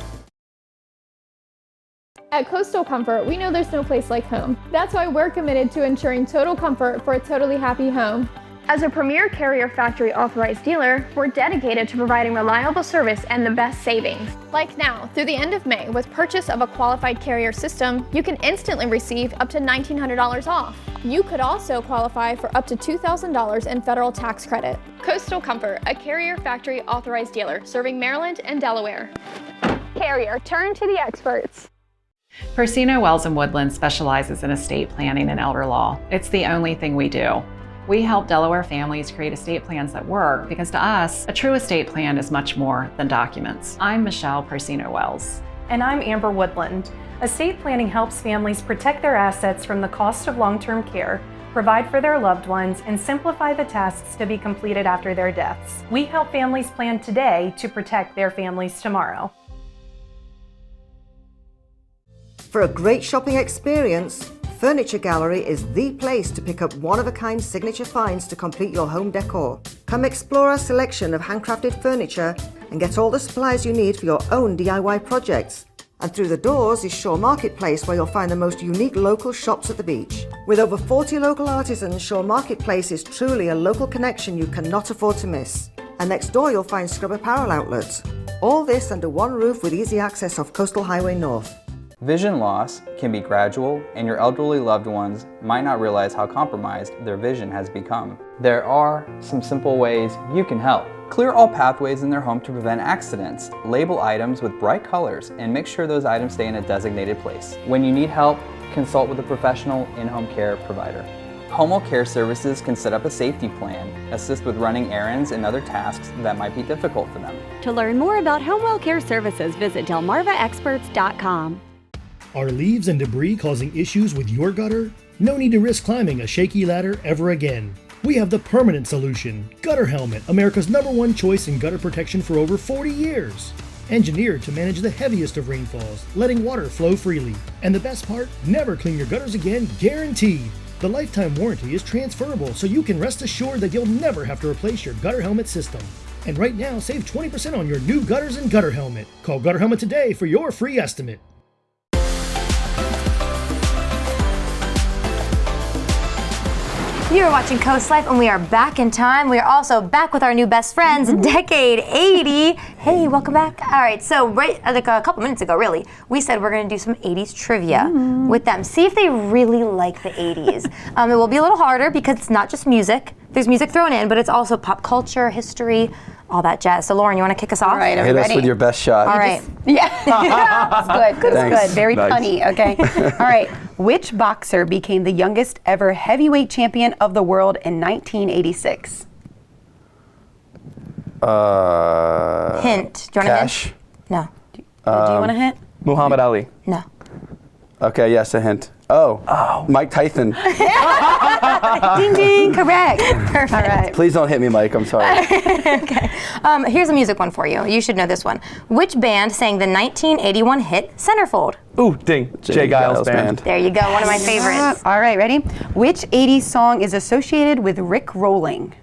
At Coastal Comfort, we know there's no place like home. That's why we're committed to ensuring total comfort for a totally happy home. As a premier Carrier factory authorized dealer, we're dedicated to providing reliable service and the best savings. Like now, through the end of May, with purchase of a qualified Carrier system, you can instantly receive up to $1,900 off. You could also qualify for up to $2,000 in federal tax credit. Coastal Comfort, a Carrier factory authorized dealer serving Maryland and Delaware. Carrier, turn to the experts.
Persino Wells and Woodland specializes in estate planning and elder law. It's the only thing we do. We help Delaware families create estate plans that work because to us, a true estate plan is much more than documents. I'm Michelle Persino Wells.
And I'm Amber Woodland. Estate planning helps families protect their assets from the cost of long-term care, provide for their loved ones, and simplify the tasks to be completed after their deaths. We help families plan today to protect their families tomorrow.
For a great shopping experience, Furniture Gallery is the place to pick up one-of-a-kind signature finds to complete your home decor. Come explore our selection of handcrafted furniture and get all the supplies you need for your own DIY projects. And through the doors is Shore Marketplace, where you'll find the most unique local shops at the beach. With over 40 local artisans, Shore Marketplace is truly a local connection you cannot afford to miss. And next door you'll find Scrub Apparel outlets. All this under one roof with easy access off Coastal Highway North.
Vision loss can be gradual, and your elderly loved ones might not realize how compromised their vision has become. There are some simple ways you can help. Clear all pathways in their home to prevent accidents. Label items with bright colors and make sure those items stay in a designated place. When you need help, consult with a professional in-home care provider. Home care services can set up a safety plan, assist with running errands and other tasks that might be difficult for them.
To learn more about home care services, visit delmarvaexperts.com.
Are leaves and debris causing issues with your gutter? No need to risk climbing a shaky ladder ever again. We have the permanent solution. Gutter Helmet, America's #1 choice in gutter protection for over 40 years. Engineered to manage the heaviest of rainfalls, letting water flow freely. And the best part, never clean your gutters again, guaranteed. The lifetime warranty is transferable, so you can rest assured that you'll never have to replace your Gutter Helmet system. And right now, save 20% on your new gutters and Gutter Helmet. Call Gutter Helmet today for your free estimate.
You are watching Coast Life, and we are back in time. We are also back with our new best friends, Decade 80. Hey, welcome back. All right, so right like a couple minutes ago, really, we said we're going to do some 80s trivia with them. See if they really like the 80s. It will be a little harder because it's not just music. There's music thrown in, but it's also pop culture, history, all that jazz. So, Lauren, you want to kick us off?
All right, hit us with your best shot.
All right. That's good. That's good. Very punny. Okay. All right. Which boxer became the youngest ever heavyweight champion of the world in 1986?
Hint. Do you want a
Cash.
hint? No.
Do you want a hint?
Muhammad Ali.
No.
Okay, yes, a hint. Oh, Mike Tyson.
Ding, ding. Correct. Perfect. All right.
Please don't hit me, Mike. I'm sorry.
Okay. Here's a music one for you. You should know this one. Which band sang the 1981 hit Centerfold?
Ooh, ding. Jay Giles Band.
There you go. One of my favorites.
All right, ready? Which 80s song is associated with Rick rolling?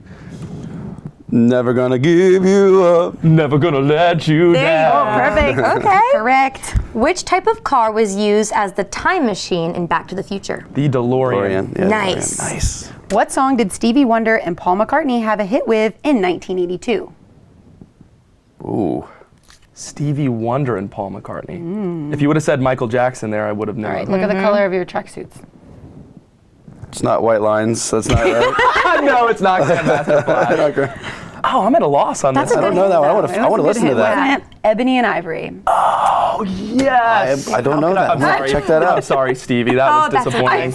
Never gonna give you up.
Never gonna let you
There
down.
you go. Perfect. Okay. Correct. Which type of car was used as the time machine in Back to the Future?
The DeLorean.
Yeah,
Nice.
DeLorean. Nice.
What song did Stevie Wonder and Paul McCartney have a hit with in 1982?
Ooh.
Stevie Wonder and Paul McCartney. If you would have said Michael Jackson there, I would have known.
All right, look at the color of your tracksuits.
It's not White Lines. That's not right.
No, it's not Grandmaster Flash. Oh, I'm at a loss on this.
I don't know that one. I want to listen to that.
Ebony and Ivory.
Oh, yes.
I don't know that.
I'm sorry.
Check that out.
I'm sorry, Stevie. That was disappointing.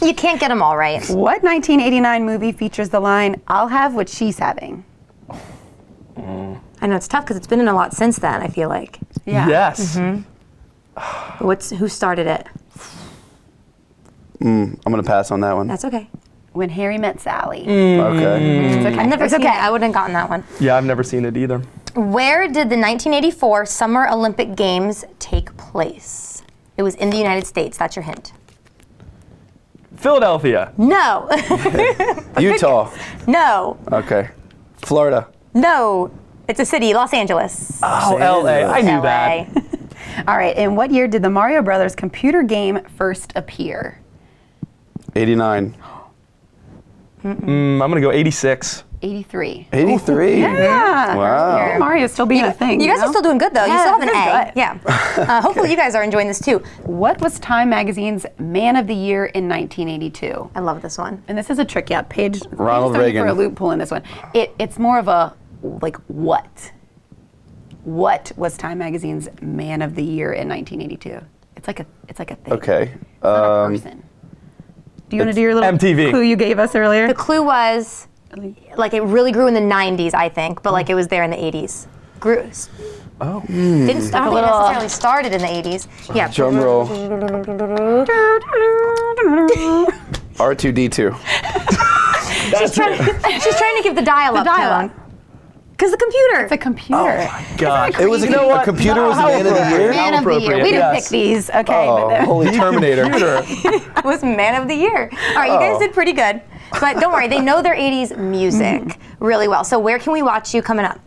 You can't get them all right.
What 1989 movie features the line, "I'll have what she's having"?
I know it's tough because it's been in a lot since then, I feel like.
Yeah.
Yes.
Who started it?
I'm going to pass on that one.
That's okay.
When Harry Met Sally.
Okay.
It's okay.
I've never seen it. I wouldn't have gotten that one.
Yeah, I've never seen it either.
Where did the 1984 Summer Olympic Games take place? It was in the United States. That's your hint.
Philadelphia.
No.
Utah.
No.
Okay. Florida.
No. It's a city, Los Angeles.
Oh, L.A. I knew that.
All right. In what year did the Mario Brothers computer game first appear?
89.
I'm going to go 86.
83.
83?
Yeah.
Wow.
Mario's still being a thing.
You guys are still doing good, though. You still have an A.
Good.
Yeah. Hopefully you guys are enjoying this, too.
What was Time Magazine's Man of the Year in 1982?
I love this one.
And this is a trick, Paige.
Ronald
Paige is
Reagan.
for a loophole in this one. It's more of a, like, what? What was Time Magazine's Man of the Year in 1982? It's like a thing.
Okay.
It's not a person. Do you want to do your little
MTV.
clue you gave us earlier?
The clue was, like, it really grew in the 90s, I think, but, like, it was there in the 80s. Grew.
Oh.
Didn't start, necessarily started in the 80s. Yeah.
Drum roll. R2D2.
She's trying to give the dial-up tone. Because the computer.
It's a computer.
Oh my God. It was a computer was the Man of the Year?
Man of the Year. We didn't pick these, okay?
Oh, holy Terminator.
It was Man of the Year. All right, you guys did pretty good. But don't worry, they know their 80s music really well. So where can we watch you coming up?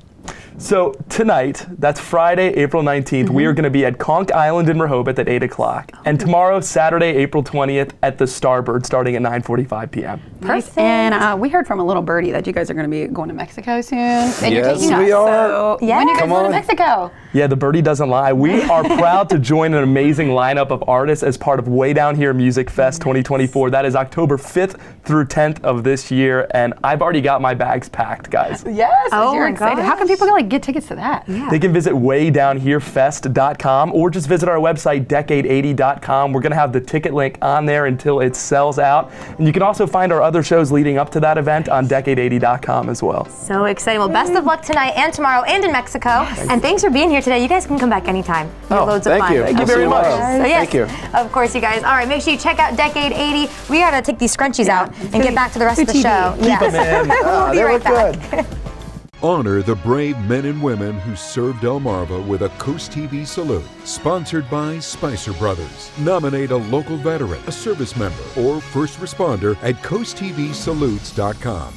So tonight, that's Friday, April 19th, we are going to be at Conch Island in Rehoboth at 8 o'clock. And tomorrow, Saturday, April 20th, at the Starbird, starting at 9:45 p.m.
Perfect. And we heard from a little birdie that you guys are going to be going to Mexico soon. And you're taking us.
we are.
So when are you guys going to Mexico?
Yeah, the birdie doesn't lie. We are proud to join an amazing lineup of artists as part of Way Down Here Music Fest 2024. That is October 5th through 10th of this year, and I've already got my bags packed, guys.
Yes,
Oh
you're
my
excited.
gosh.
How can people get tickets to that?
They can visit waydownherefest.com or just visit our website, decade80.com. We're going to have the ticket link on there until it sells out. And you can also find our other shows leading up to that event on decade80.com as well.
So exciting. Well, best of luck tonight and tomorrow and in Mexico. Yes. And thanks for being here today. You guys can come back anytime. You have loads of fun.
Thank you very much.
So yes,
Thank you.
of course, you guys. All right, make sure you check out Decade 80. We got to take these scrunchies out and get back to the rest of the show.
Keep them in.
We'll be right back.
Good.
Honor the brave men and women who serve Delmarva with a Coast TV salute. Sponsored by Spicer Brothers. Nominate a local veteran, a service member, or first responder at coasttvsalutes.com.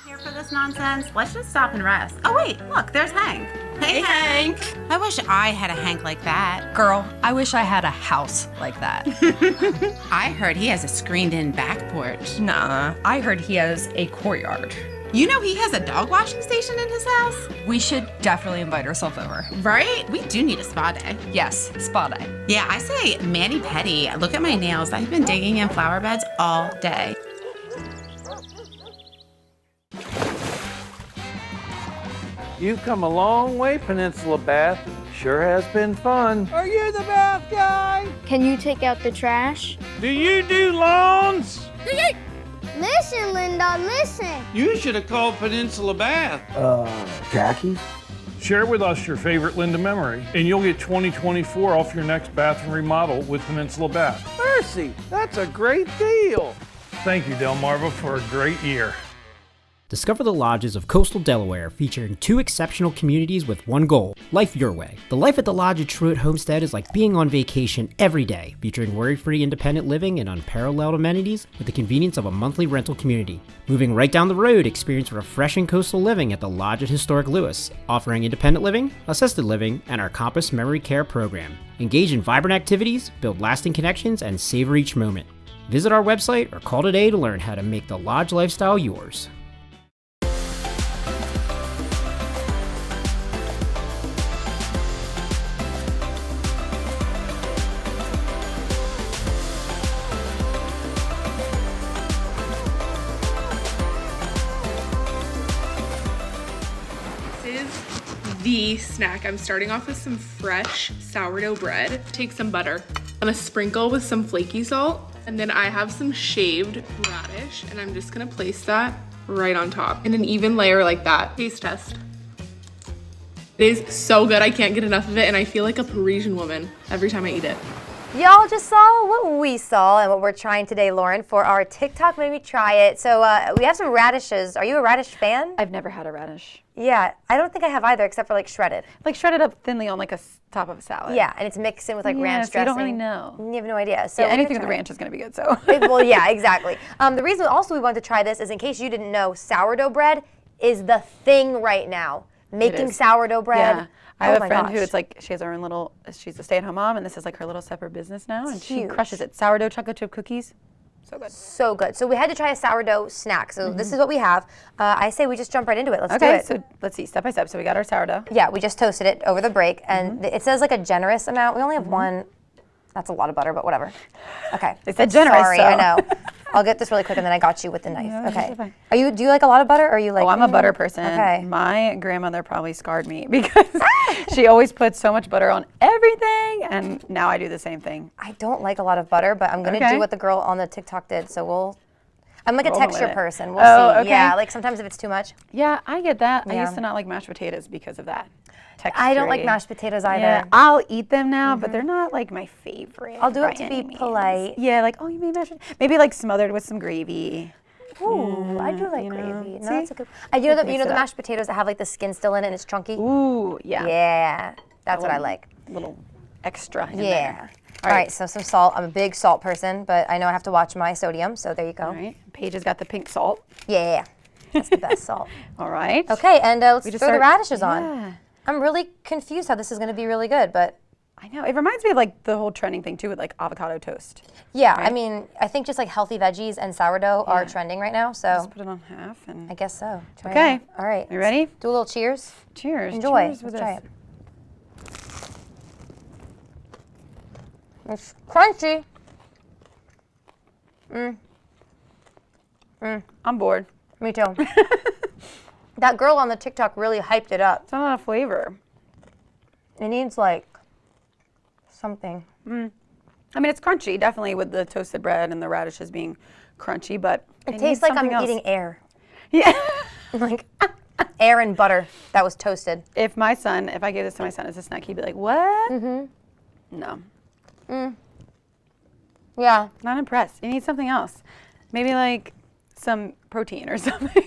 Here for this nonsense? Let's just stop and rest. Oh wait, look, there's Hank. Hey, Hank. I wish I had a Hank like that.
Girl, I wish I had a house like that.
I heard he has a screened-in back porch.
Nah, I heard he has a courtyard.
You know he has a dog washing station in his house?
We should definitely invite ourselves over.
Right? We do need a spa day.
Yes, spa day.
Yeah, I say mani-pedi. Look at my nails. I've been digging in flower beds all day.
You've come a long way, Peninsula Bath. Sure has been fun.
Are you the bath guy?
Can you take out the trash?
Do you do lawns?
Listen, Linda, listen.
You should have called Peninsula Bath.
Khakis?
Share with us your favorite Linda memory, and you'll get 2024 off your next bathroom remodel with Peninsula Bath.
Mercy, that's a great deal.
Thank you, Delmarva, for a great year.
Discover the lodges of coastal Delaware, featuring 2 exceptional communities with one goal: life your way. The life at the Lodge at Truett Homestead is like being on vacation every day, featuring worry-free independent living and unparalleled amenities with the convenience of a monthly rental community. Moving right down the road, experience refreshing coastal living at the Lodge at Historic Lewis, offering independent living, assisted living, and our Compass Memory Care program. Engage in vibrant activities, build lasting connections, and savor each moment. Visit our website or call today to learn how to make the Lodge lifestyle yours.
The snack. I'm starting off with some fresh sourdough bread. Take some butter. I'm gonna sprinkle with some flaky salt, and then I have some shaved radish, and I'm just gonna place that right on top in an even layer like that. Taste test. It is so good. I can't get enough of it, and I feel like a Parisian woman every time I eat it.
Y'all just saw what we saw and what we're trying today, Lauren, for our TikTok Made Me Try It. So we have some radishes. Are you a radish fan?
I've never had a radish.
Yeah, I don't think I have either, except for like shredded.
Like shredded up thinly on like a top of a salad.
Yeah, and it's mixed in with like ranch
so
dressing.
you don't really know.
You have no idea. So
yeah,
we're
anything
gonna
with the
try
ranch is going to be good, so.
Well, yeah, exactly. The reason also we wanted to try this is in case you didn't know, sourdough bread is the thing right now. Making sourdough bread.
Yeah. I have
Oh
a friend
my
who
gosh.
it's like, she has her own she's a stay-at-home mom, and this is like her little separate business now, and she
huge.
crushes it. Sourdough chocolate chip cookies. So good.
So good. So we had to try a sourdough snack. So this is what we have. I say we just jump right into it. Let's do it.
So let's see, step by step. So we got our sourdough.
Yeah, we just toasted it over the break, and it says like a generous amount. We only have one. That's a lot of butter, but whatever. Okay.
They said generous.
Sorry,
so.
I know. I'll get this really quick, and then I got you with the knife.
Yeah,
okay.
fine.
Do you like a lot of butter, or are you like?
Oh, I'm a butter person.
Okay.
My grandmother probably scarred me because she always put so much butter on everything, and now I do the same thing.
I don't like a lot of butter, but I'm gonna do what the girl on the TikTok did. So I'm like a texture person. We'll see.
Okay.
Yeah, like sometimes if it's too much.
Yeah, I get that.
Yeah.
I used to not like mashed potatoes because of that. Texture.
I don't like mashed potatoes either.
Yeah, I'll eat them now, but they're not like my favorite.
I'll do
by
it to
any
be
means.
polite.
Yeah, like, oh, you made mashed potatoes. Maybe like smothered with some gravy.
Ooh, I do like
you know,
gravy. No,
see?
that's a good. You know the mashed potatoes that have like the skin still in it and it's chunky.
Ooh, yeah.
Yeah, that's what I like.
A little extra in
Yeah.
there.
All right, so some salt. I'm a big salt person, but I know I have to watch my sodium, so there you go.
All right. Paige has got the pink salt.
Yeah, that's the best salt.
All right.
Okay, and let's
We just
throw the
start-
radishes
yeah.
on. I'm really confused how this is going to be really good, but
I know. It reminds me of like the whole trending thing too with like avocado toast.
yeah, I
Right?
mean, I think just like healthy veggies and sourdough are trending right now, so
Just put it on half and.
I guess so. Try it
Okay.
out. All right.
You ready?
Do a little cheers.
Cheers.
Enjoy.
Cheers with
Let's try
this.
it. It's crunchy.
I'm bored.
Me too. That girl on the TikTok really hyped it up.
It's not a lot of flavor.
It needs like something.
I mean, it's crunchy, definitely with the toasted bread and the radishes being crunchy, but
It tastes like I'm eating air.
Yeah.
Like air and butter that was toasted.
If I gave this to my son as a snack, he'd be like, "What?" No.
Yeah.
Not impressed. You need something else. Maybe like some protein or something.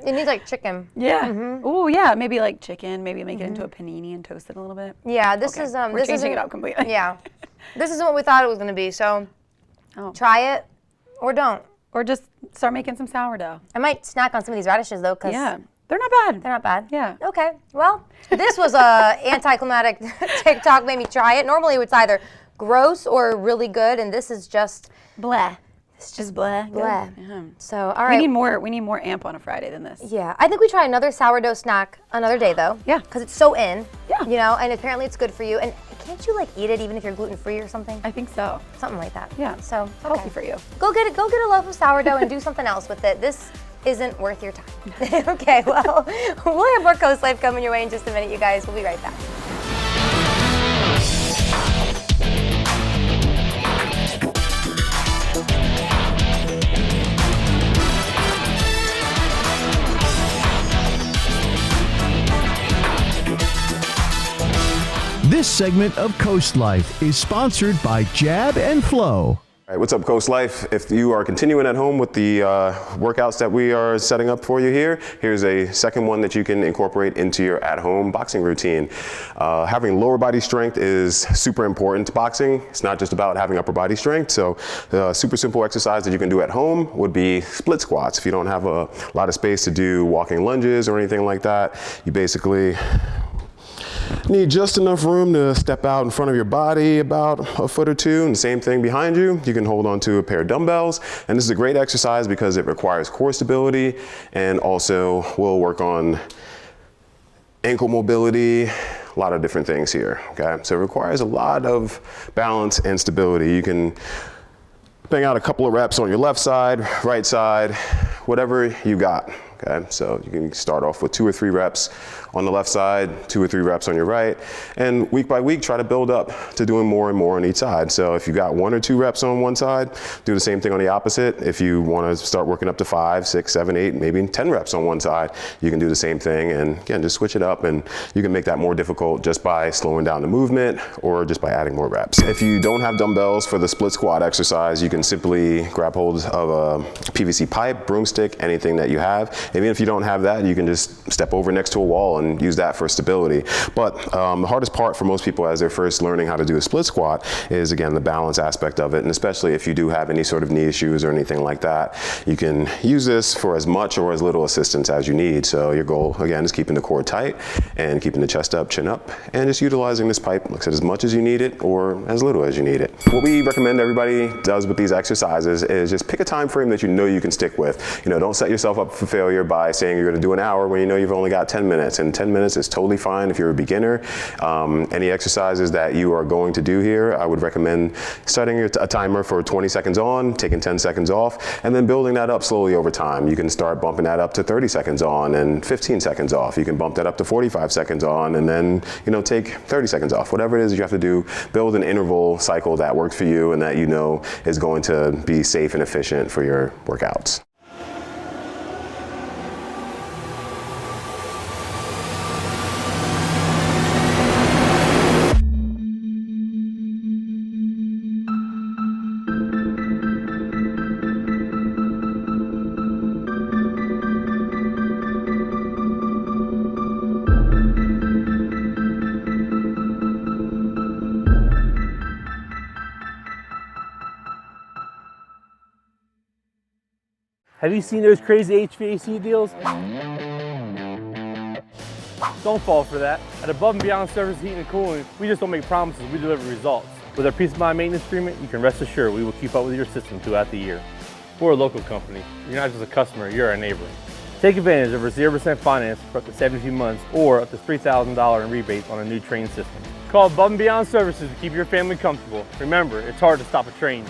It needs like chicken.
Yeah. Oh, yeah. Maybe like chicken. Maybe make it into a panini and toast it a little bit.
Yeah, this is
We're
this
changing
isn't-
it up completely.
Yeah. This isn't what we thought it was gonna be, so try it or don't.
Or just start making some sourdough.
I might snack on some of these radishes though, because
Yeah. They're not bad.
they're not bad.
Yeah.
Okay. Well, this was a anticlimactic TikTok made me try it. Normally it's either gross or really good, and this is just
Blah. It's just blah.
blah.
Yeah.
So all right.
We need more amp on a Friday than this.
Yeah, I think we try another sourdough snack another day though.
Yeah.
Because it's so in.
Yeah.
You know, and apparently it's good for you. And can't you like eat it even if you're gluten free or something?
I think so.
Something like that.
Yeah.
So
It's healthy for you.
Go get it. Go get a loaf of sourdough and do something else with it. This isn't worth your time. Okay. Well, we'll have more Coast Life coming your way in just a minute, you guys. We'll be right back.
This segment of Coast Life is sponsored by Jab and Flow.
All right, what's up, Coast Life? If you are continuing at home with the workouts that we are setting up for you here, here's a second one that you can incorporate into your at-home boxing routine. Having lower body strength is super important to boxing. It's not just about having upper body strength. So the super simple exercise that you can do at home would be split squats. If you don't have a lot of space to do walking lunges or anything like that, you basically need just enough room to step out in front of your body about a foot or two, and the same thing behind you. You can hold onto a pair of dumbbells, and this is a great exercise because it requires core stability and also will work on ankle mobility, a lot of different things here, okay? So it requires a lot of balance and stability. You can bang out a couple of reps on your left side, right side, whatever you got, okay? So you can start off with 2 or 3 reps on the left side, 2 or 3 reps on your right, and week by week try to build up to doing more and more on each side. So if you got 1 or 2 reps on one side, do the same thing on the opposite. If you want to start working up to 5, 6, 7, 8, maybe 10 reps on one side, you can do the same thing, and again, just switch it up, and you can make that more difficult just by slowing down the movement or just by adding more reps. If you don't have dumbbells for the split squat exercise, you can simply grab hold of a PVC pipe, broomstick, anything that you have, Even if you don't have that, you can just step over next to a wall and use that for stability. But the hardest part for most people as they're first learning how to do a split squat is, again, the balance aspect of it. And especially if you do have any sort of knee issues or anything like that, you can use this for as much or as little assistance as you need. So your goal, again, is keeping the core tight and keeping the chest up, chin up, and just utilizing this pipe, like I said, as much as you need it or as little as you need it. What we recommend everybody does with these exercises is just pick a time frame that you know you can stick with. You know, don't set yourself up for failure by saying you're going to do an hour when you know you've only got 10 minutes. And 10 minutes is totally fine if you're a beginner. Any exercises that you are going to do here, I would recommend setting a timer for 20 seconds on, taking 10 seconds off, and then building that up slowly over time. You can start bumping that up to 30 seconds on and 15 seconds off. You can bump that up to 45 seconds on and then, you know, take 30 seconds off. Whatever it is you have to do, build an interval cycle that works for you and that you know is going to be safe and efficient for your workouts.
Have you seen those crazy HVAC deals? Don't fall for that. At Above and Beyond Service Heating and Cooling, we just don't make promises, we deliver results. With our Peace of Mind maintenance agreement, you can rest assured we will keep up with your system throughout the year. We're a local company. You're not just a customer, you're our neighbor. Take advantage of our 0% finance for up to 72 months or up to $3,000 in rebates on a new train system. Call Above and Beyond Services to keep your family comfortable. Remember, it's hard to stop a train.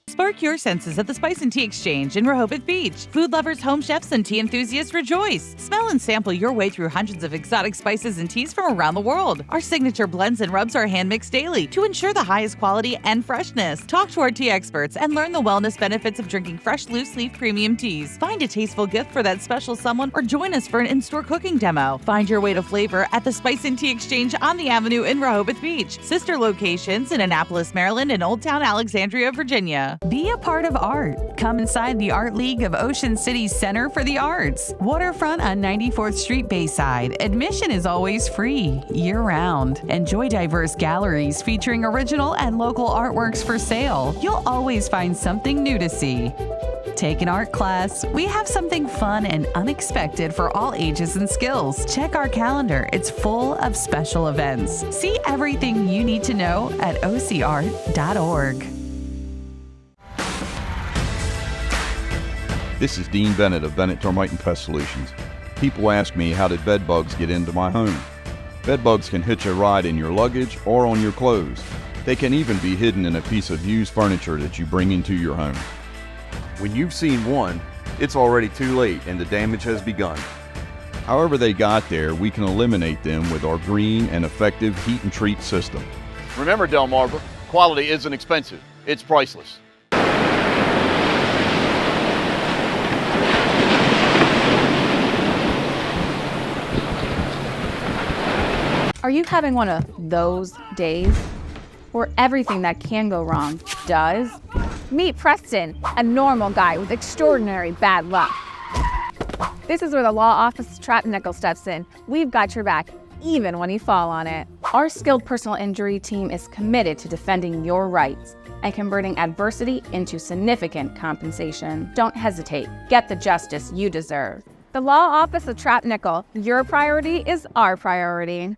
Spark your senses at the Spice and Tea Exchange in Rehoboth Beach. Food lovers, home chefs, and tea enthusiasts rejoice. Smell and sample your way through hundreds of exotic spices and teas from around the world. Our signature blends and rubs are hand-mixed daily to ensure the highest quality and freshness. Talk to our tea experts and learn the wellness benefits of drinking fresh, loose-leaf premium teas. Find a tasteful gift for that special someone or join us for an in-store cooking demo. Find your way to flavor at the Spice and Tea Exchange on the Avenue in Rehoboth Beach. Sister locations in Annapolis, Maryland and Old Town Alexandria, Virginia. Be a part of art. Come inside the Art League of Ocean City's Center for the Arts. Waterfront on 94th Street Bayside. Admission is always free, year-round. Enjoy diverse galleries featuring original and local artworks for sale. You'll always find something new to see. Take an art class. We have something fun and unexpected for all ages and skills. Check our calendar. It's full of special events. See everything you need to know at ocart.org.
This is Dean Bennett of Bennett Termite and Pest Solutions. People ask me, how did bed bugs get into my home? Bed bugs can hitch a ride in your luggage or on your clothes. They can even be hidden in a piece of used furniture that you bring into your home. When you've seen one, it's already too late and the damage has begun. However they got there, we can eliminate them with our green and effective heat and treat system.
Remember, Delmarva, quality isn't expensive, it's priceless.
Are you having one of those days where everything that can go wrong does? Meet Preston, a normal guy with extraordinary bad luck. This is where the law office trap nickel steps in. We've got your back, even when you fall on it. Our skilled personal injury team is committed to defending your rights and converting adversity into significant compensation. Don't hesitate. Get the justice you deserve. The law office of Trap Nickel. Your priority is our priority.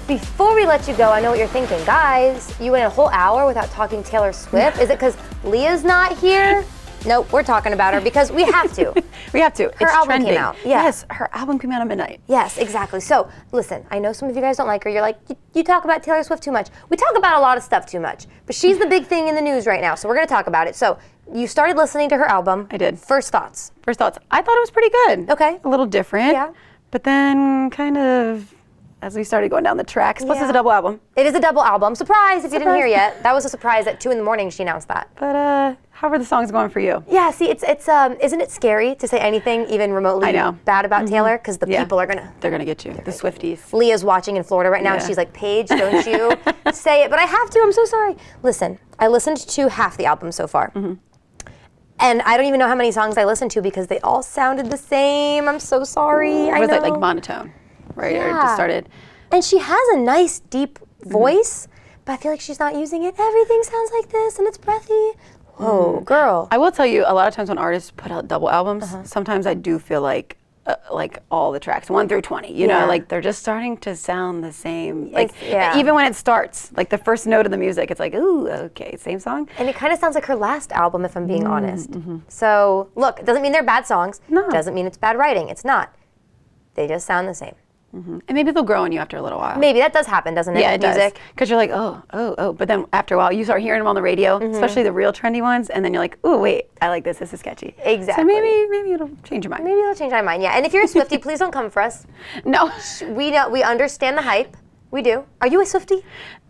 Before we let you go, I know what you're thinking. Guys, you went a whole hour without talking Taylor Swift. Is it because Leah's not here? Nope, we're talking about her because we have to.
We have to.
Her album came out. Yeah.
Yes, her album came out at midnight.
Yes, exactly. So, listen, I know some of you guys don't like her. You're like, you talk about Taylor Swift too much. We talk about a lot of stuff too much. But she's the big thing in the news right now, so we're going to talk about it. So, you started listening to her album.
I did.
First thoughts?
First thoughts. I thought it was pretty good.
Okay.
A little different.
Yeah.
But then kind of as we started going down the tracks. Plus, it's a double album.
It is a double album. Surprise if you didn't hear yet. That was a surprise at 2 in the morning she announced that.
But how are the songs going for you?
Yeah, see, it's isn't it scary to say anything even remotely bad about Taylor? Because the people are
they're gonna get you. The Swifties.
Leah's watching in Florida right now, and she's like, Paige, don't you say it? But I have to. I'm so sorry. Listen, I listened to half the album so far. And I don't even know how many songs I listened to because they all sounded the same. I'm so sorry.
Was it like monotone, right? Or it just started.
And she has a nice deep voice, but I feel like she's not using it. Everything sounds like this, and it's breathy. Whoa, girl.
I will tell you, a lot of times when artists put out double albums, sometimes I do feel like all the tracks, 1 through 20, you know, like they're just starting to sound the same. Like even when it starts, like the first note of the music, it's like, ooh, okay, same song.
And it kind of sounds like her last album, if I'm being honest. So look, it doesn't mean they're bad songs. No. It doesn't mean it's bad writing. It's not. They just sound the same.
And maybe they'll grow on you after a little while.
Maybe that does happen, doesn't it?
Yeah,
with
it
music?
does. Because you're like, oh. But then after a while, you start hearing them on the radio, especially the real trendy ones, and then you're like, oh, wait, I like this. This is sketchy.
Exactly.
So maybe it'll change your mind.
Maybe it'll change my mind, yeah. And if you're a Swiftie, please don't come for us.
No.
We understand the hype. We do. Are you a Swiftie?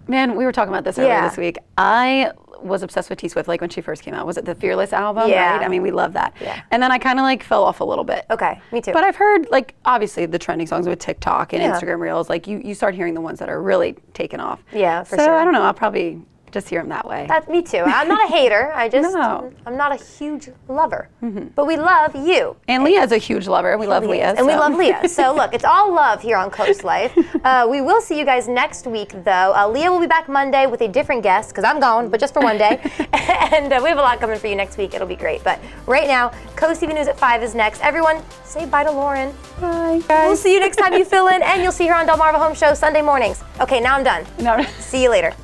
Man, we were talking about this earlier this week. I was obsessed with T Swift like when she first came out. Was it the Fearless album?
Yeah.
Right? I mean, we love that.
Yeah.
And then I kind of like fell off a little bit.
Okay, me too.
But I've heard like obviously the trending songs with TikTok and Instagram Reels. Like you start hearing the ones that are really taking off.
Yeah, for
sure.
sure.
I don't know. I'll probably just hear them that way.
Me too. I'm not a hater. I'm not a huge lover. But we love you.
And Leah's a huge lover. We love Leah.
And we love Leah. So look, it's all love here on Coast Life. We will see you guys next week, though. Leah will be back Monday with a different guest, because I'm gone, but just for one day. And we have a lot coming for you next week. It'll be great. But right now, Coast TV News at 5 is next. Everyone, say bye to Lauren.
Bye, guys.
We'll see you next time you fill in, and you'll see her on Delmarva Home Show Sunday mornings. Okay, now I'm done. See you later.